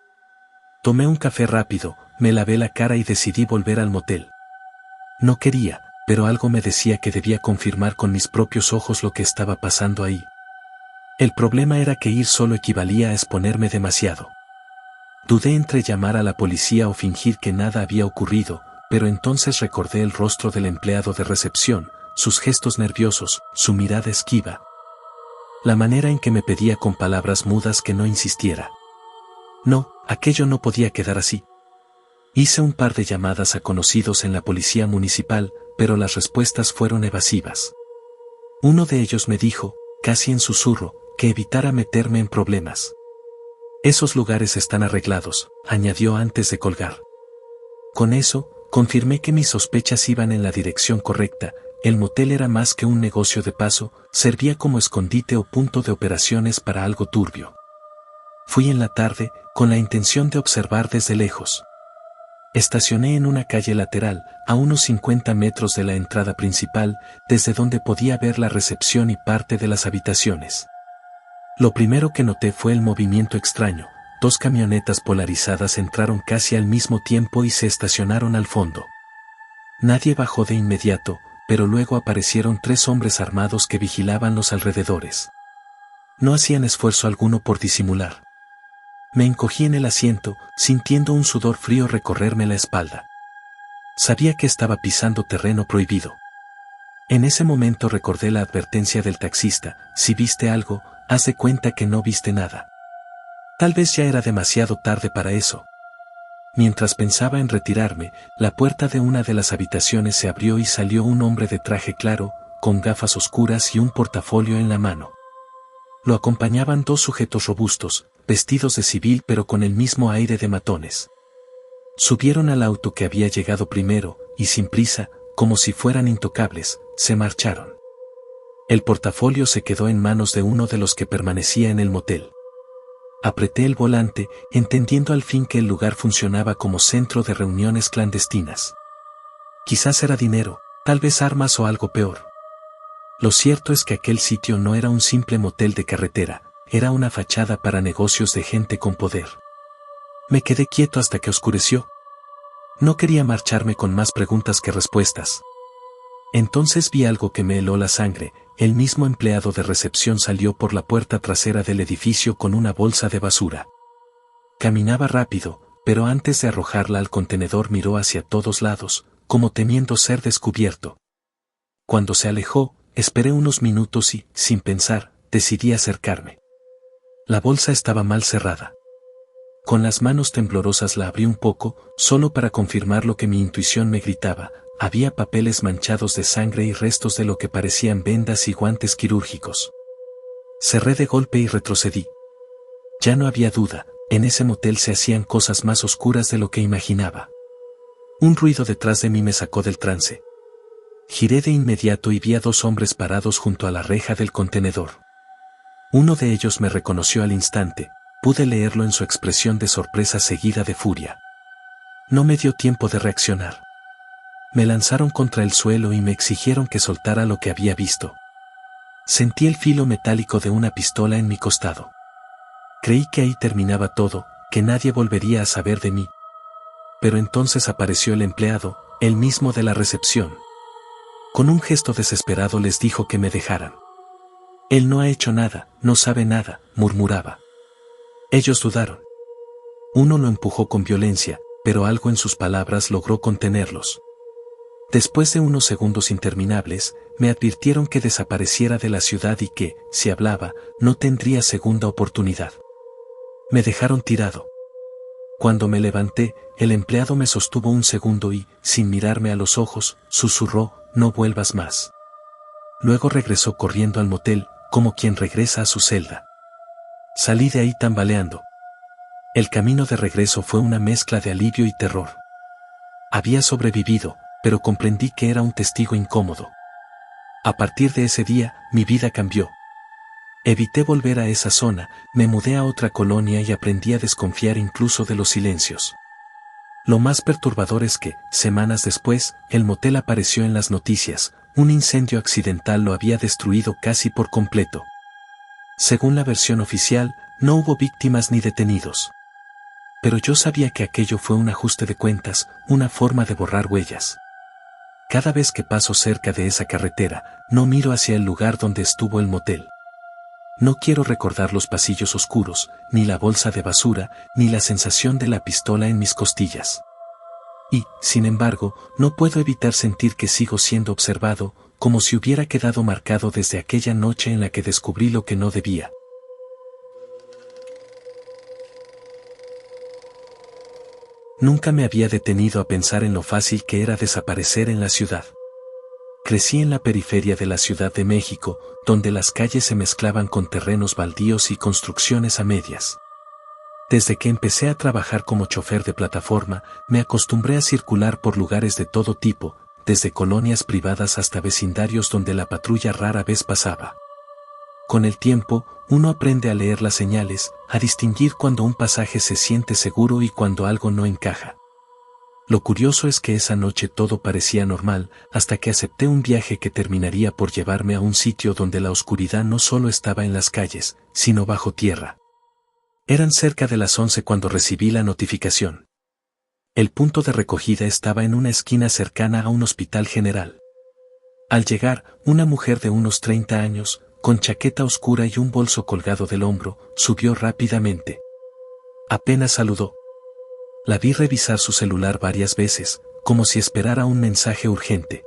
Tomé un café rápido, me lavé la cara y decidí volver al motel. No quería, pero algo me decía que debía confirmar con mis propios ojos lo que estaba pasando ahí. El problema era que ir solo equivalía a exponerme demasiado. Dudé entre llamar a la policía o fingir que nada había ocurrido, pero entonces recordé el rostro del empleado de recepción, sus gestos nerviosos, su mirada esquiva. La manera en que me pedía con palabras mudas que no insistiera. No, aquello no podía quedar así. Hice un par de llamadas a conocidos en la policía municipal, pero las respuestas fueron evasivas. Uno de ellos me dijo, casi en susurro, que evitara meterme en problemas. Esos lugares están arreglados, añadió antes de colgar. Con eso, confirmé que mis sospechas iban en la dirección correcta. El motel era más que un negocio de paso, servía como escondite o punto de operaciones para algo turbio. Fui en la tarde, con la intención de observar desde lejos. Estacioné en una calle lateral, a unos 50 metros de la entrada principal, desde donde podía ver la recepción y parte de las habitaciones. Lo primero que noté fue el movimiento extraño. 2 camionetas polarizadas entraron casi al mismo tiempo y se estacionaron al fondo. Nadie bajó de inmediato, pero luego aparecieron 3 hombres armados que vigilaban los alrededores. No hacían esfuerzo alguno por disimular. Me encogí en el asiento, sintiendo un sudor frío recorrerme la espalda. Sabía que estaba pisando terreno prohibido. En ese momento recordé la advertencia del taxista: si viste algo, haz de cuenta que no viste nada. Tal vez ya era demasiado tarde para eso. Mientras pensaba en retirarme, la puerta de una de las habitaciones se abrió y salió un hombre de traje claro, con gafas oscuras y un portafolio en la mano. Lo acompañaban dos sujetos robustos, vestidos de civil pero con el mismo aire de matones. Subieron al auto que había llegado primero, y sin prisa, como si fueran intocables, se marcharon. El portafolio se quedó en manos de uno de los que permanecía en el motel. Apreté el volante, entendiendo al fin que el lugar funcionaba como centro de reuniones clandestinas. Quizás era dinero, tal vez armas o algo peor. Lo cierto es que aquel sitio no era un simple motel de carretera, era una fachada para negocios de gente con poder. Me quedé quieto hasta que oscureció. No quería marcharme con más preguntas que respuestas. Entonces vi algo que me heló la sangre. El mismo empleado de recepción salió por la puerta trasera del edificio con una bolsa de basura. Caminaba rápido, pero antes de arrojarla al contenedor miró hacia todos lados, como temiendo ser descubierto. Cuando se alejó, esperé unos minutos y, sin pensar, decidí acercarme. La bolsa estaba mal cerrada. Con las manos temblorosas la abrí un poco, solo para confirmar lo que mi intuición me gritaba. Había papeles manchados de sangre y restos de lo que parecían vendas y guantes quirúrgicos. Cerré de golpe y retrocedí. Ya no había duda, en ese motel se hacían cosas más oscuras de lo que imaginaba. Un ruido detrás de mí me sacó del trance. Giré de inmediato y vi a dos hombres parados junto a la reja del contenedor. Uno de ellos me reconoció al instante, pude leerlo en su expresión de sorpresa seguida de furia. No me dio tiempo de reaccionar. Me lanzaron contra el suelo y me exigieron que soltara lo que había visto. Sentí el filo metálico de una pistola en mi costado. Creí que ahí terminaba todo, que nadie volvería a saber de mí. Pero entonces apareció el empleado, el mismo de la recepción. Con un gesto desesperado les dijo que me dejaran. Él no ha hecho nada, no sabe nada, murmuraba. Ellos dudaron. Uno lo empujó con violencia, pero algo en sus palabras logró contenerlos. Después de unos segundos interminables, me advirtieron que desapareciera de la ciudad y que, si hablaba, no tendría segunda oportunidad. Me dejaron tirado. Cuando me levanté, el empleado me sostuvo un segundo y, sin mirarme a los ojos, susurró, «No vuelvas más». Luego regresó corriendo al motel, como quien regresa a su celda. Salí de ahí tambaleando. El camino de regreso fue una mezcla de alivio y terror. Había sobrevivido, pero comprendí que era un testigo incómodo. A partir de ese día, mi vida cambió. Evité volver a esa zona, me mudé a otra colonia y aprendí a desconfiar incluso de los silencios. Lo más perturbador es que, semanas después, el motel apareció en las noticias, un incendio accidental lo había destruido casi por completo. Según la versión oficial, no hubo víctimas ni detenidos. Pero yo sabía que aquello fue un ajuste de cuentas, una forma de borrar huellas. Cada vez que paso cerca de esa carretera, no miro hacia el lugar donde estuvo el motel. No quiero recordar los pasillos oscuros, ni la bolsa de basura, ni la sensación de la pistola en mis costillas. Y, sin embargo, no puedo evitar sentir que sigo siendo observado, como si hubiera quedado marcado desde aquella noche en la que descubrí lo que no debía. Nunca me había detenido a pensar en lo fácil que era desaparecer en la ciudad. Crecí en la periferia de la Ciudad de México, donde las calles se mezclaban con terrenos baldíos y construcciones a medias. Desde que empecé a trabajar como chofer de plataforma, me acostumbré a circular por lugares de todo tipo, desde colonias privadas hasta vecindarios donde la patrulla rara vez pasaba. Con el tiempo, uno aprende a leer las señales, a distinguir cuando un pasaje se siente seguro y cuando algo no encaja. Lo curioso es que esa noche todo parecía normal, hasta que acepté un viaje que terminaría por llevarme a un sitio donde la oscuridad no solo estaba en las calles, sino bajo tierra. Eran cerca de las 11 cuando recibí la notificación. El punto de recogida estaba en una esquina cercana a un hospital general. Al llegar, una mujer de unos 30 años, con chaqueta oscura y un bolso colgado del hombro, subió rápidamente. Apenas saludó. La vi revisar su celular varias veces, como si esperara un mensaje urgente.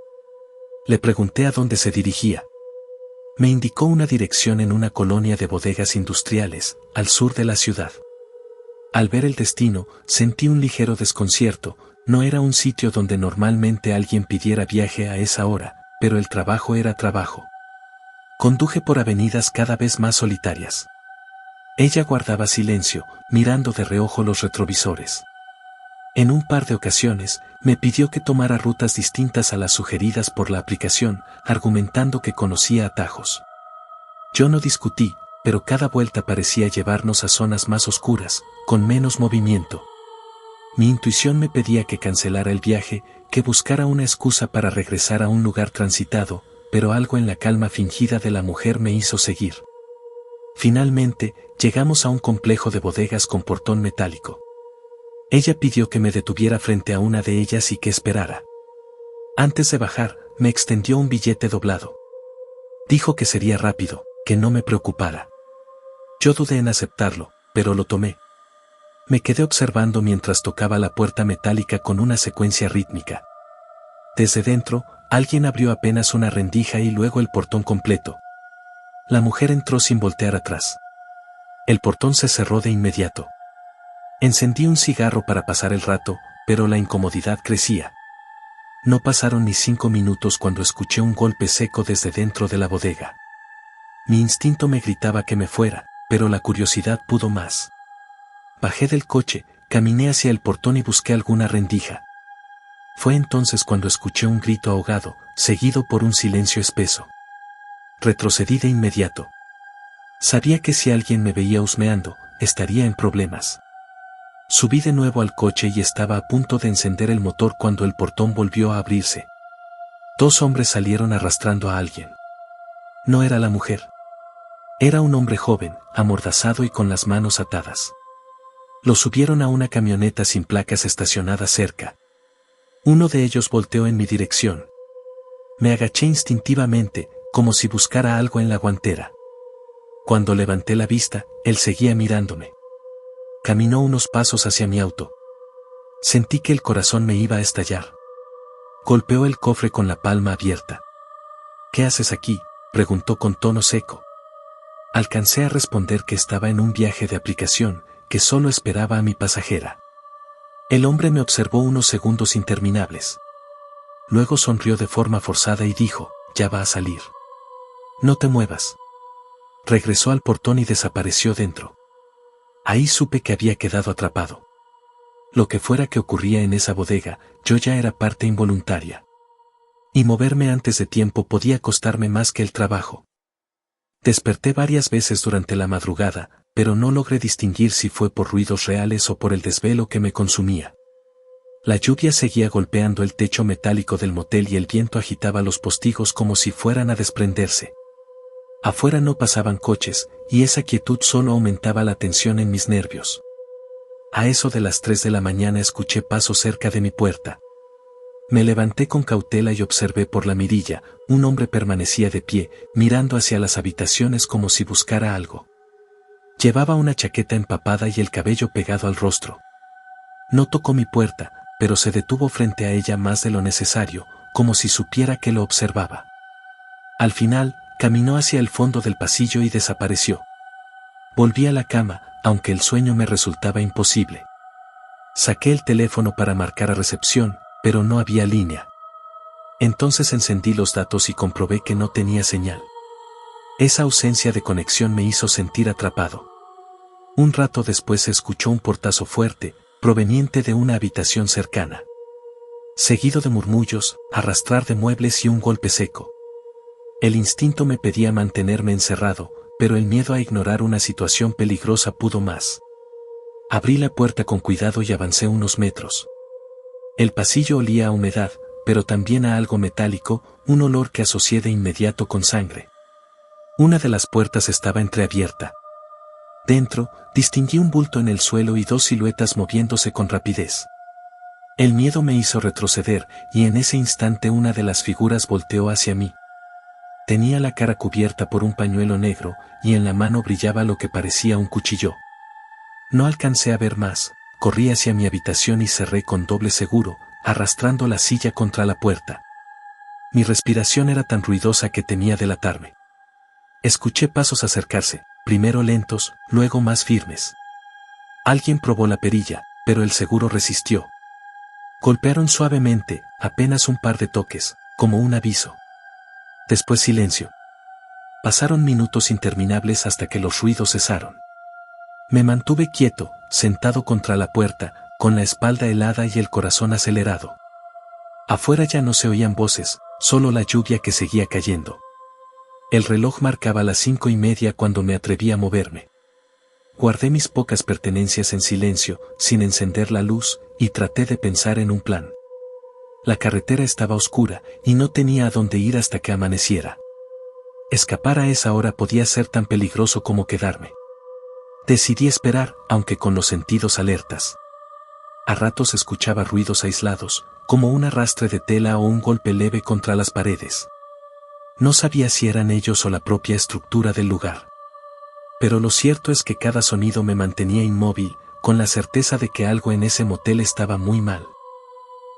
Le pregunté a dónde se dirigía. Me indicó una dirección en una colonia de bodegas industriales, al sur de la ciudad. Al ver el destino, sentí un ligero desconcierto. No era un sitio donde normalmente alguien pidiera viaje a esa hora, pero el trabajo era trabajo. Conduje por avenidas cada vez más solitarias. Ella guardaba silencio, mirando de reojo los retrovisores. En un par de ocasiones, me pidió que tomara rutas distintas a las sugeridas por la aplicación, argumentando que conocía atajos. Yo no discutí, pero cada vuelta parecía llevarnos a zonas más oscuras, con menos movimiento. Mi intuición me pedía que cancelara el viaje, que buscara una excusa para regresar a un lugar transitado, pero algo en la calma fingida de la mujer me hizo seguir. Finalmente, llegamos a un complejo de bodegas con portón metálico. Ella pidió que me detuviera frente a una de ellas y que esperara. Antes de bajar, me extendió un billete doblado. Dijo que sería rápido, que no me preocupara. Yo dudé en aceptarlo, pero lo tomé. Me quedé observando mientras tocaba la puerta metálica con una secuencia rítmica. Desde dentro, alguien abrió apenas una rendija y luego el portón completo. La mujer entró sin voltear atrás. El portón se cerró de inmediato. Encendí un cigarro para pasar el rato, pero la incomodidad crecía. No pasaron ni 5 minutos cuando escuché un golpe seco desde dentro de la bodega. Mi instinto me gritaba que me fuera, pero la curiosidad pudo más. Bajé del coche, caminé hacia el portón y busqué alguna rendija. Fue entonces cuando escuché un grito ahogado, seguido por un silencio espeso. Retrocedí de inmediato. Sabía que si alguien me veía husmeando, estaría en problemas. Subí de nuevo al coche y estaba a punto de encender el motor cuando el portón volvió a abrirse. 2 hombres salieron arrastrando a alguien. No era la mujer. Era un hombre joven, amordazado y con las manos atadas. Lo subieron a una camioneta sin placas estacionada cerca. Uno de ellos volteó en mi dirección. Me agaché instintivamente, como si buscara algo en la guantera. Cuando levanté la vista, él seguía mirándome. Caminó unos pasos hacia mi auto. Sentí que el corazón me iba a estallar. Golpeó el cofre con la palma abierta. ¿Qué haces aquí?, preguntó con tono seco. Alcancé a responder que estaba en un viaje de aplicación, que solo esperaba a mi pasajera. El hombre me observó unos segundos interminables. Luego sonrió de forma forzada y dijo, ya va a salir. No te muevas. Regresó al portón y desapareció dentro. Ahí supe que había quedado atrapado. Lo que fuera que ocurría en esa bodega, yo ya era parte involuntaria. Y moverme antes de tiempo podía costarme más que el trabajo. Desperté varias veces durante la madrugada, pero no logré distinguir si fue por ruidos reales o por el desvelo que me consumía. La lluvia seguía golpeando el techo metálico del motel y el viento agitaba los postigos como si fueran a desprenderse. Afuera no pasaban coches, y esa quietud solo aumentaba la tensión en mis nervios. A eso de las 3 de la mañana escuché pasos cerca de mi puerta. Me levanté con cautela y observé por la mirilla. Un hombre permanecía de pie, mirando hacia las habitaciones como si buscara algo. Llevaba una chaqueta empapada y el cabello pegado al rostro. No tocó mi puerta, pero se detuvo frente a ella más de lo necesario, como si supiera que lo observaba. Al final, caminó hacia el fondo del pasillo y desapareció. Volví a la cama, aunque el sueño me resultaba imposible. Saqué el teléfono para marcar a recepción, pero no había línea. Entonces encendí los datos y comprobé que no tenía señal. Esa ausencia de conexión me hizo sentir atrapado. Un rato después se escuchó un portazo fuerte, proveniente de una habitación cercana. Seguido de murmullos, arrastrar de muebles y un golpe seco. El instinto me pedía mantenerme encerrado, pero el miedo a ignorar una situación peligrosa pudo más. Abrí la puerta con cuidado y avancé unos metros. El pasillo olía a humedad, pero también a algo metálico, un olor que asocié de inmediato con sangre. Una de las puertas estaba entreabierta. Dentro, distinguí un bulto en el suelo y 2 siluetas moviéndose con rapidez. El miedo me hizo retroceder, y en ese instante una de las figuras volteó hacia mí. Tenía la cara cubierta por un pañuelo negro, y en la mano brillaba lo que parecía un cuchillo. No alcancé a ver más, corrí hacia mi habitación y cerré con doble seguro, arrastrando la silla contra la puerta. Mi respiración era tan ruidosa que temía delatarme. Escuché pasos acercarse, primero lentos, luego más firmes. Alguien probó la perilla, pero el seguro resistió. Golpearon suavemente, apenas un par de toques, como un aviso. Después silencio. Pasaron minutos interminables hasta que los ruidos cesaron. Me mantuve quieto, sentado contra la puerta, con la espalda helada y el corazón acelerado. Afuera ya no se oían voces, solo la lluvia que seguía cayendo. El reloj marcaba las 5:30 cuando me atreví a moverme. Guardé mis pocas pertenencias en silencio, sin encender la luz, y traté de pensar en un plan. La carretera estaba oscura, y no tenía a dónde ir hasta que amaneciera. Escapar a esa hora podía ser tan peligroso como quedarme. Decidí esperar, aunque con los sentidos alertas. A ratos escuchaba ruidos aislados, como un arrastre de tela o un golpe leve contra las paredes. No sabía si eran ellos o la propia estructura del lugar. Pero lo cierto es que cada sonido me mantenía inmóvil, con la certeza de que algo en ese motel estaba muy mal.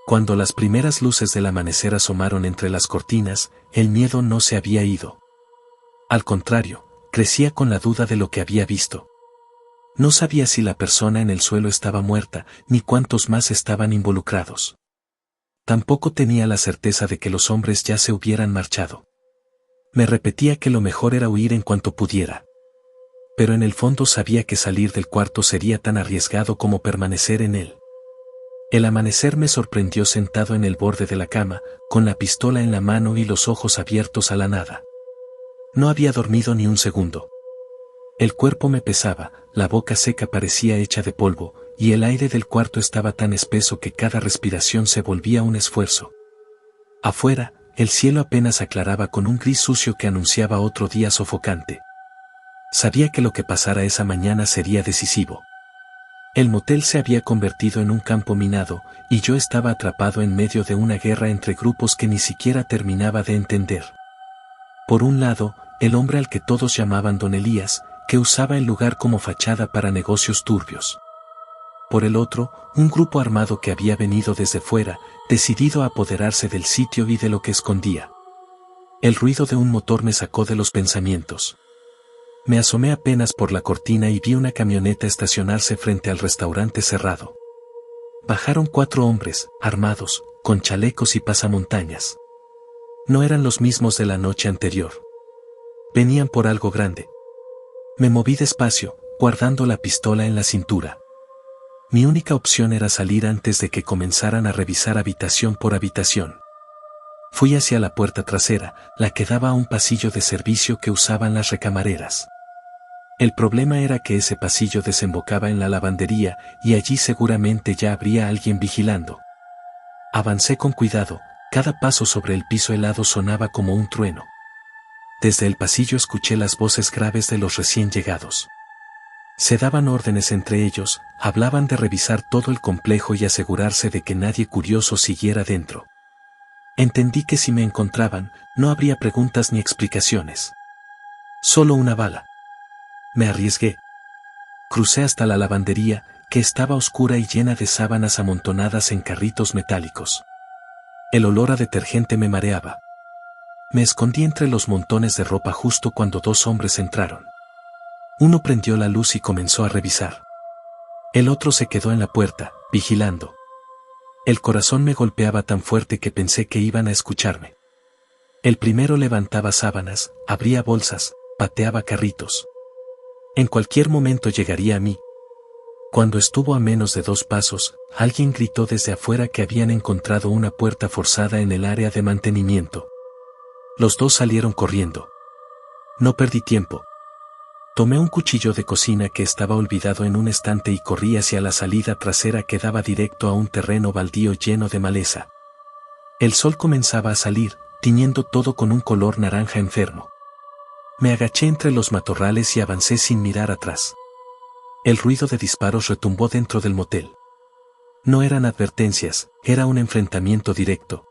Cuando las primeras luces del amanecer asomaron entre las cortinas, el miedo no se había ido. Al contrario, crecía con la duda de lo que había visto. No sabía si la persona en el suelo estaba muerta, ni cuántos más estaban involucrados. Tampoco tenía la certeza de que los hombres ya se hubieran marchado. Me repetía que lo mejor era huir en cuanto pudiera. Pero en el fondo sabía que salir del cuarto sería tan arriesgado como permanecer en él. El amanecer me sorprendió sentado en el borde de la cama, con la pistola en la mano y los ojos abiertos a la nada. No había dormido ni un segundo. El cuerpo me pesaba, la boca seca parecía hecha de polvo, y el aire del cuarto estaba tan espeso que cada respiración se volvía un esfuerzo. Afuera, el cielo apenas aclaraba con un gris sucio que anunciaba otro día sofocante. Sabía que lo que pasara esa mañana sería decisivo. El motel se había convertido en un campo minado, y yo estaba atrapado en medio de una guerra entre grupos que ni siquiera terminaba de entender. Por un lado, el hombre al que todos llamaban Don Elías, que usaba el lugar como fachada para negocios turbios. Por el otro, un grupo armado que había venido desde fuera, decidido a apoderarse del sitio y de lo que escondía. El ruido de un motor me sacó de los pensamientos. Me asomé apenas por la cortina y vi una camioneta estacionarse frente al restaurante cerrado. Bajaron 4 hombres, armados, con chalecos y pasamontañas. No eran los mismos de la noche anterior. Venían por algo grande. Me moví despacio, guardando la pistola en la cintura. Mi única opción era salir antes de que comenzaran a revisar habitación por habitación. Fui hacia la puerta trasera, la que daba a un pasillo de servicio que usaban las recamareras. El problema era que ese pasillo desembocaba en la lavandería, y allí seguramente ya habría alguien vigilando. Avancé con cuidado, cada paso sobre el piso helado sonaba como un trueno. Desde el pasillo escuché las voces graves de los recién llegados. Se daban órdenes entre ellos, hablaban de revisar todo el complejo y asegurarse de que nadie curioso siguiera dentro. Entendí que si me encontraban, no habría preguntas ni explicaciones. Solo una bala. Me arriesgué. Crucé hasta la lavandería, que estaba oscura y llena de sábanas amontonadas en carritos metálicos. El olor a detergente me mareaba. Me escondí entre los montones de ropa justo cuando 2 hombres entraron. Uno prendió la luz y comenzó a revisar. El otro se quedó en la puerta, vigilando. El corazón me golpeaba tan fuerte que pensé que iban a escucharme. El primero levantaba sábanas, abría bolsas, pateaba carritos. En cualquier momento llegaría a mí. Cuando estuvo a menos de 2 pasos, alguien gritó desde afuera que habían encontrado una puerta forzada en el área de mantenimiento. Los 2 salieron corriendo. No perdí tiempo. Tomé un cuchillo de cocina que estaba olvidado en un estante y corrí hacia la salida trasera que daba directo a un terreno baldío lleno de maleza. El sol comenzaba a salir, tiñendo todo con un color naranja enfermo. Me agaché entre los matorrales y avancé sin mirar atrás. El ruido de disparos retumbó dentro del motel. No eran advertencias, era un enfrentamiento directo.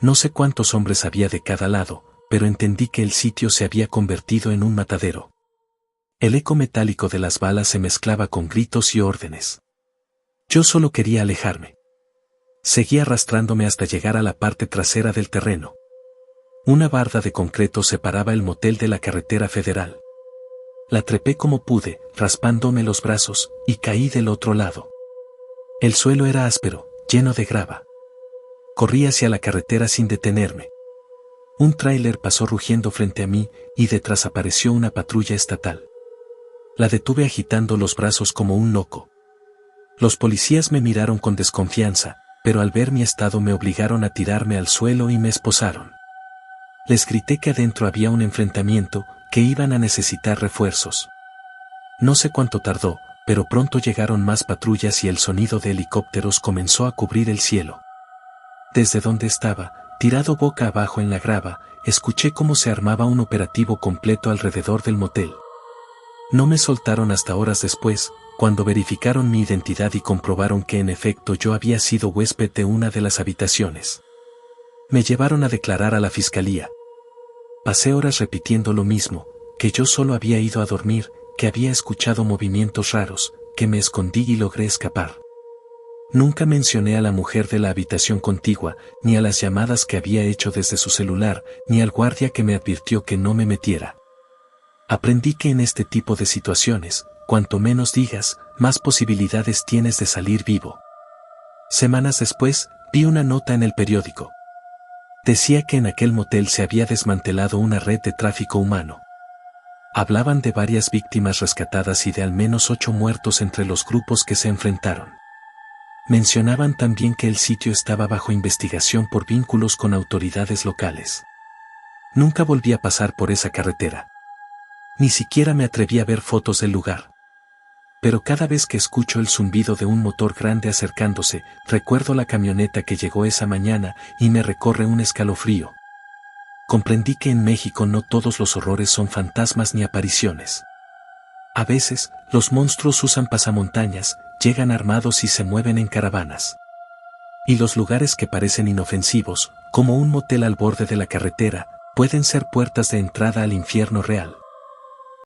No sé cuántos hombres había de cada lado, pero entendí que el sitio se había convertido en un matadero. El eco metálico de las balas se mezclaba con gritos y órdenes. Yo solo quería alejarme. Seguí arrastrándome hasta llegar a la parte trasera del terreno. Una barda de concreto separaba el motel de la carretera federal. La trepé como pude, raspándome los brazos, y caí del otro lado. El suelo era áspero, lleno de grava. Corrí hacia la carretera sin detenerme. Un tráiler pasó rugiendo frente a mí, y detrás apareció una patrulla estatal. La detuve agitando los brazos como un loco. Los policías me miraron con desconfianza, pero al ver mi estado me obligaron a tirarme al suelo y me esposaron. Les grité que adentro había un enfrentamiento, que iban a necesitar refuerzos. No sé cuánto tardó, pero pronto llegaron más patrullas y el sonido de helicópteros comenzó a cubrir el cielo. Desde donde estaba, tirado boca abajo en la grava, escuché cómo se armaba un operativo completo alrededor del motel. No me soltaron hasta horas después, cuando verificaron mi identidad y comprobaron que en efecto yo había sido huésped de una de las habitaciones. Me llevaron a declarar a la fiscalía. Pasé horas repitiendo lo mismo, que yo solo había ido a dormir, que había escuchado movimientos raros, que me escondí y logré escapar. Nunca mencioné a la mujer de la habitación contigua, ni a las llamadas que había hecho desde su celular, ni al guardia que me advirtió que no me metiera. Aprendí que en este tipo de situaciones, cuanto menos digas, más posibilidades tienes de salir vivo. Semanas después, vi una nota en el periódico. Decía que en aquel motel se había desmantelado una red de tráfico humano. Hablaban de varias víctimas rescatadas y de al menos 8 muertos entre los grupos que se enfrentaron. Mencionaban también que el sitio estaba bajo investigación por vínculos con autoridades locales. Nunca volví a pasar por esa carretera. Ni siquiera me atreví a ver fotos del lugar. Pero cada vez que escucho el zumbido de un motor grande acercándose, recuerdo la camioneta que llegó esa mañana y me recorre un escalofrío. Comprendí que en México no todos los horrores son fantasmas ni apariciones. A veces, los monstruos usan pasamontañas, llegan armados y se mueven en caravanas. Y los lugares que parecen inofensivos, como un motel al borde de la carretera, pueden ser puertas de entrada al infierno real.